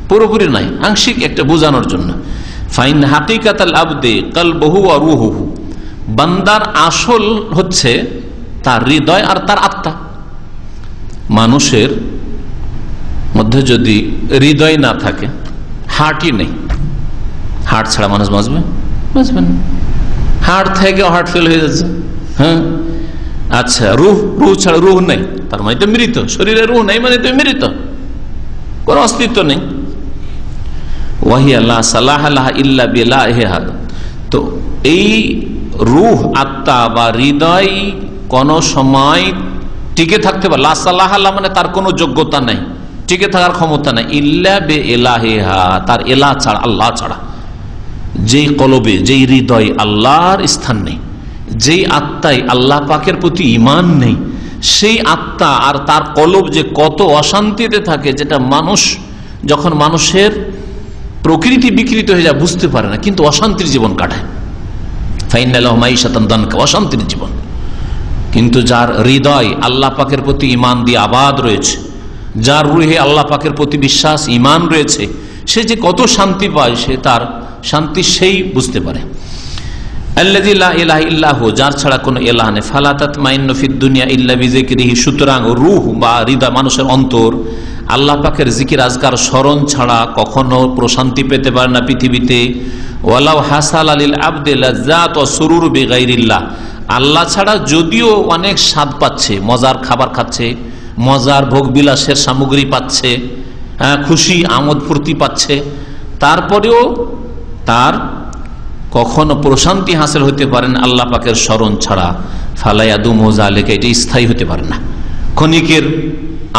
পুরোপুরি নাই, আংশিক একটা বোঝানোর জন্য। ফাইন হাকিকাতাল আবদে কলবহু ওয়া রূহুহু, বান্দার আসল হচ্ছে তার হৃদয় আর তার আত্মা। মানুষের মধ্যে যদি হৃদয় না থাকে, হার্টই নেই, হার্ট ছাড়া মানুষ বাঁচবে? বাঁচবে না। হার্ট থেকে হার্ট ফেল হয়ে যাচ্ছে। হ্যাঁ, আচ্ছা, রুহ ছাড়া, রুহ নেই, তার মানে তো মৃত। শরীরে রুহ নেই মানে তো মৃত, কোন অস্তিত্ব নেই। ওয়াহিয়া লা সালাহা লাহা ইল্লা বিলাহিহা, তো এই রুহ, আত্মা বা হৃদয় কোন সময় টিকে থাকতে পারে? লা সালাহা লা মানে তার কোনো যোগ্যতা নাই, টিকে থাকার ক্ষমতা নাই। ইল্লা বে ইলাহিহা, তার এলাহ ছাড়া, আল্লাহ ছাড়া। যেই কলবে, যেই হৃদয় আল্লাহর স্থান নেই, যেই আত্মায় আল্লাহ পাকের প্রতি ঈমান নেই, সেই আত্মা আর তার কলব যে কত অশান্তিতে থাকে, যেটা মানুষ যখন মানুষের প্রকৃতি বিকৃত হয়ে যায় বুঝতে পারে না, কিন্তু অশান্তির জীবন কাটায়। ফাইনাল্লাহু মাইশাতান দানকা, অশান্তির জীবন। কিন্তু যার হৃদয় আল্লাহ পাকের প্রতি ঈমান দিয়ে আবাদ রয়েছে, যার রুহে আল্লাহ পাকের প্রতি বিশ্বাস ঈমান রয়েছে, সে যে কত শান্তি পায়, সে তার শান্তি সেই বুঝতে পারে। আল্লাযী লা ইলাহা ইল্লা হু, যার ছাড়া কোনো ইলাহ নেই। ফালা তাতমাইন্নু ফিদ দুনিয়া ইল্লা বিযিকরিহি, সুতরাং রূহ বা হৃদয়, মানুষের অন্তর আল্লাহ পাকের জিকির আজকার স্মরণ ছাড়া কখনো প্রশান্তি পেতে পারে না পৃথিবীতে। ওয়ালাউ হাসাল লিল আবদি লাজ্জাত ওয়া সুরুর বিগাইরিল্লাহ, আল্লাহ ছাড়া যদিও অনেক স্বাদ পাচ্ছে, মজার খাবার খাচ্ছে, মজার ভোগ বিলাসের সামগ্রী পাচ্ছে, খুশি আমোদ ফুর্তি পাচ্ছে, তারপরেও তার কখনো প্রশান্তি হাসিল হতে পারে না আল্লাহ পাকের স্মরণ ছাড়া। ফালায়াদুমু যালিকা, এটা স্থায়ী হতে পারে না, ক্ষণিকের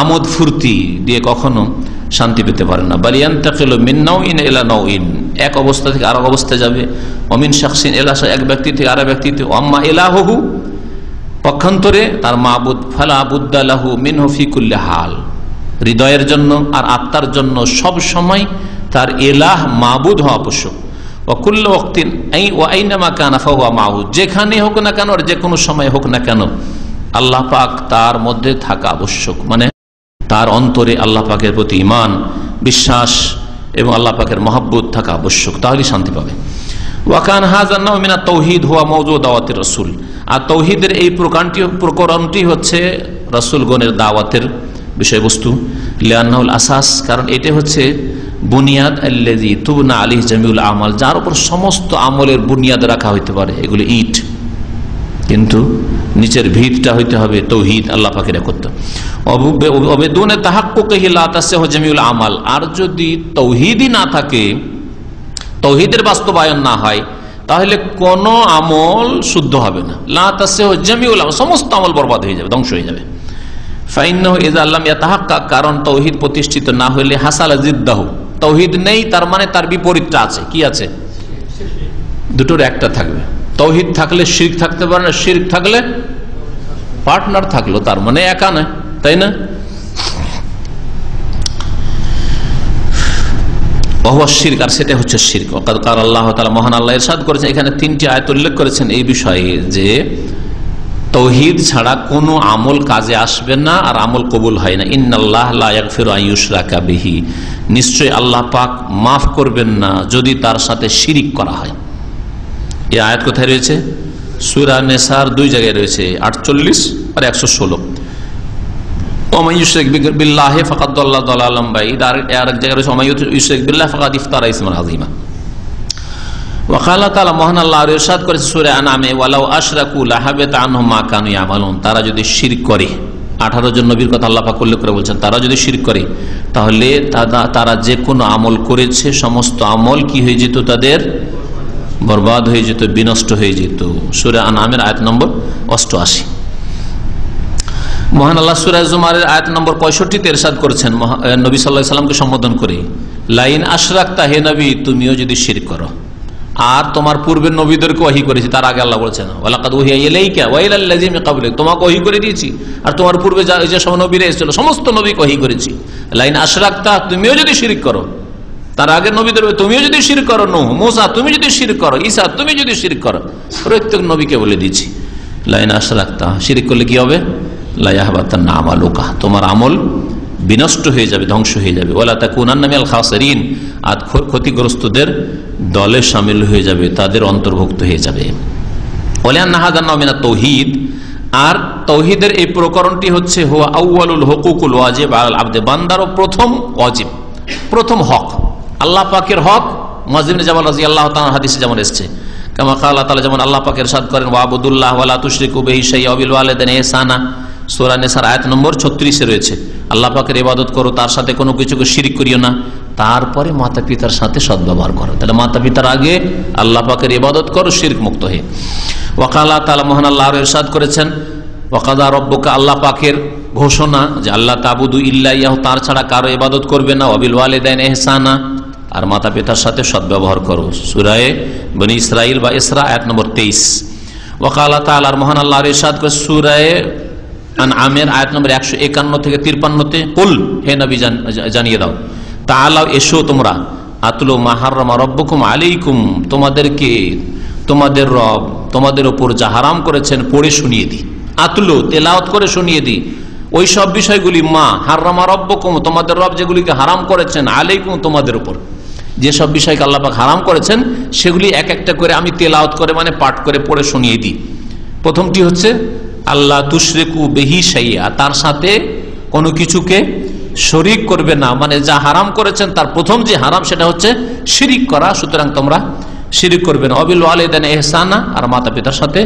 আমোদ ফুর্তি দিয়ে কখনো শান্তি পেতে পারে না। বাল ইয়ান্তাকিলু মিন নাওইন ইলা নাওইন, এক অবস্থা থেকে আরেক অবস্থায় যাবে। অমিন শাখসিন ইলা, এক ব্যক্তি থেকে আরেক ব্যক্তিতে। আম্মা ইলাহুহু, পক্ষান্তরে তার মাবুদ, ফালা বুদ্দা লাহু মিনহু ফি কুল্লি হাল, হৃদয়ের জন্য আর আত্মার জন্য সব সময় তার ইলাহ মাবুদ হওয়া আবশ্যক। ওয়া কুল্লু ওয়াক্তিন ওয়া আইনামা কানা ফাহুয়া মাহু, যেখানে হোক না কেন আর যে কোনো সময় হোক না কেন আল্লাহ পাক তার মধ্যে থাকা আবশ্যক। মানে তার অন্তরে আল্লাহ পাকের প্রতি ঈমান, বিশ্বাস এবং আল্লাহ পাকের মহব্বত থাকা আবশ্যক, তাহলেই শান্তি পাবে। ওয়াকান হাযা নাও মিনাত তাওহীদ হুয়া মাওযু দাওয়াতির রাসূল, আর তাওহীদের এই প্রকরণটি হচ্ছে রাসূলগণের দাওয়াতের বিষয়বস্তু। লিআন্নাহুল আসাস, কারণ এটা হচ্ছে বুনিয়াদ, আল্লাযী তুবনা আলাইহি জামিউল আমাল, যার উপর সমস্ত আমলের বুনিয়াদ রাখা হইতে পারে। এগুলো ইট, কিন্তু নিচের ভিতটা হইতে হবে তাওহীদ, আল্লাহ পাকের একত্ব। অবেদুনে তাহাক্কুকিহি লা তাসিহু জামিউল আমাল, আর যদি তাওহীদই না থাকে, তাওহীদের বাস্তবায়ন না হয়, তাহলে কোন আমল শুদ্ধ হবে না। লা তাসিহু জামিউল আমাল, সমস্ত আমল বরবাদ হয়ে যাবে, ধ্বংস হয়ে যাবে। ফাইন্নাহু ইযা লাম ইয়াতাহাক্কাক, কারণ তাওহীদ প্রতিষ্ঠিত না হইলে হাসালা জিদ্দাহু, তাওহীদ নেই তার মানে তার বিপরীতটা আছে। কি আছে? দুটোর একটা থাকবে। তাওহীদ থাকলে শিরক থাকতে পারে না, শিরক থাকলে পার্টনার থাকলো, তার মানে একা নয়, তাই না? ওয়া শিরক, আর সেটা হচ্ছে শিরক। ওয়াকাদ ক্বালা আল্লাহু তাআলা, মহান আল্লাহ ইরশাদ করেছেন, এখানে তিনটি আয়াত উল্লেখ করেছেন এই বিষয়ে যে তাওহীদ ছাড়া কোনো আমল কাজে আসবে না আর আমল কবুল হয় না। ইন্নাল্লাহ লা ইয়াগফিরু আন ইউশরাকা বিহি, নিশ্চয়ই আল্লাহ পাক মাফ করবেন না যদি তার সাথে শিরিক করা হয়। এই আয়াত কোথায় রয়েছে? সূরা নিসার 2 জায়গায় রয়েছে, 48 আর 116। ওমান ইউশরিক বিল্লাহি ফাকাদ দাল্লা দালালাম বাঈদা, আর এক জায়গায় রয়েছে ওমান ইউশরিক বিল্লাহি ফাকাদ ইফতারা ইসমান আযীমা। ওয়া ক্বালা তাআলা, মহান আল্লাহ ইরশাদ করেছে সূরা আনআমে, ওয়ালাউ আশরাকু লাহাবিতা আনহুম মা কানু ইয়ামালুন, তারা যদি শিরক করে, 18 জন নবীর কথা আল্লাহ পাক উল্লেখ করে বলছেন, তারা যদি শিরক করে তাহলে তারা যে কোনো আমল করেছে সমস্ত আমল কি হয়ে যেত? তাদের বরবাদ হয়ে যেত, বিনষ্ট হয়ে যেত। সূরা আনআমের আয়াত নম্বর 88। মহান আল্লাহ সূরা জুমারের আয়াত নম্বর 65 ইরশাদ করেছেন নবী সাল্লাল্লাহু আলাইহি সাল্লামকে সম্বোধন করে, লাইন আশরাকতা, হে নবী তুমিও যদি শিরক করো। আর তোমার পূর্বের নবীদেরকে ওহী করেছি, তার আগে আল্লাহ বলছেন ওয়ালাকাদ উহিয়া ইলাইকা ওয়া ইলাল লাযিনা মিন ক্বাবলিক, তোমাকে ওহী করে দিয়েছি আর তোমার পূর্বে যে সব নবীরা এসেছিল সমস্ত নবীকে ওহী করেছি। লাইন আশরাকতা, তুমিও যদি শিরক করো, তার আগে নবীদের তুমিও যদি শিরক করো, নূহ, মূসা তুমি যদি শিরক করো, ঈসা তুমি যদি শিরক করো, প্রত্যেক নবীকে বলে দিয়েছি লাইন আশরাকতা, শিরক করলে কি হবে? লা ইয়াহবাতান্না আমালুকা, তোমার আমল বিনষ্ট হয়ে যাবে, ধ্বংস হয়ে যাবে। ওয়ালা তাকুনান্না মিনাল খাসিরিন, আর ক্ষতিগ্রস্তদের দলে শামিল হয়ে যাবে, তাদের অন্তর্ভুক্ত হয়ে যাবে। ওয়ালিআন্না হাযা নাও মিনাত তাওহীদ, আর তাওহীদের এই প্রকরণটি হচ্ছে হুয়া আউয়ালুল হুকুকুল ওয়াজিব আলাল আবদে, বান্দারও প্রথম ওয়াজিব, প্রথম হক, আল্লাহ পাকের হক। মুআয ইবনে জাবাল রাদিয়াল্লাহু তাআলা হাদিসে যেমন এসেছে, কামা ক্বালা তাআলা, যেমন আল্লাহ পাক ইরশাদ করেন, ওয়াবুদুল্লাহ ওয়ালা তুশরিকু বিহি শাইআ ওয়া বিল ওয়ালিদাইনি ইহসানা, সূরা নিসার আয়াত নম্বর 36 এ রয়েছে, আল্লাহ পাকের ইবাদত করো, তার সাথে কোনো কিছুকে শিরিক করিও না, তারপরে মাতা পিতার সাথে সদ্ব্যবহার করো। তাহলে মাতা পিতার আগে আল্লাহ পাকের ইবাদত করো শিরক মুক্ত হয়ে। ওয়া ক্বালা তাআলা, মহান আল্লাহ আরো ইরশাদ করেছেন, ওয়া কাযা রাব্বুকা, আল্লাহ পাকের ঘোষণা যে আল্লাহ তাবুদু ইল্লা ইয়াহু, তার ছাড়া কারো ইবাদত করবে না, ওয়া বিল ওয়ালিদাইনি ইহসানা, আর মাতা পিতার সাথে সদ্ব্যবহার করো। সূরা বনী ইসরাইল বা ইসরা আয়াত নম্বর 23। ওয়া ক্বালা তাআলা, মহান আল্লাহ ইরশাদ করে সূরা আনআমের আয়াত নম্বর 151 থেকে 53-তে, কুল, হে নবী জানিয়ে দাও, তাআলাও, এসো তোমরা, আতলু মা হারামা রাব্বুকুম আলাইকুম, তোমাদেরকে তোমাদের রব তোমাদের উপর যা হারাম করেছেন পড়ে শুনিয়ে দিই। আতলু, তেলাওয়াত করে শুনিয়ে দিই ওই সব বিষয়গুলি, মা হারামা রাব্বুকুম, তোমাদের রব যেগুলিকে হারাম করেছেন, আলাইকুম, তোমাদের উপর, যেসব বিষয়কে আল্লাহ পাক হারাম করেছেন সেগুলি এক একটা করে আমি তেলাওয়াত করে মানে পাঠ করে পড়ে শুনিয়ে দিই। প্রথমটি হচ্ছে আল্লাহ তুশরিকু বিহি শাইআ, তার সাথে কোনো কিছুকে শরীক করবে না, মানে যা হারাম করেছেন তার প্রথম যে হারাম সেটা হচ্ছে শিরিক করা, সুতরাং তোমরা শিরিক করবে না। অবিল ওয়ালিদাইনি ইহসানা, আর মাতা পিতার সাথে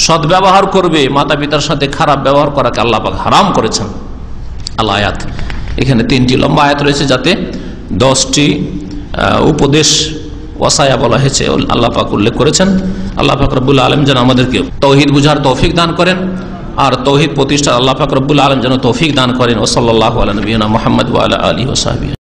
সদ্ব্যবহার করবে, মাতা পিতার সাথে খারাপ ব্যবহার করাকে আল্লাহ পাক হারাম করেছেন। আল আয়াত, এখানে 3টি লম্বা আয়াত রয়েছে যাতে 10টি উপদেশ ওয়াসায়া বলা হয়েছে আল্লাহ পাক উল্লেখ করেছেন। আল্লাহ পাক রব্বুল আলামিন যেন আমাদেরকে তৌহিদ বুঝার তৌফিক দান করেন আর তৌহিদ প্রতিষ্ঠা আল্লাহ পাক রব্বুল আলামিন যেন তৌফিক দান করেন। ওয়া সাল্লাল্লাহু আলা নবিয়িনা মুহাম্মদ ওয়া আলা আলিহি ওয়া সাহবিহি।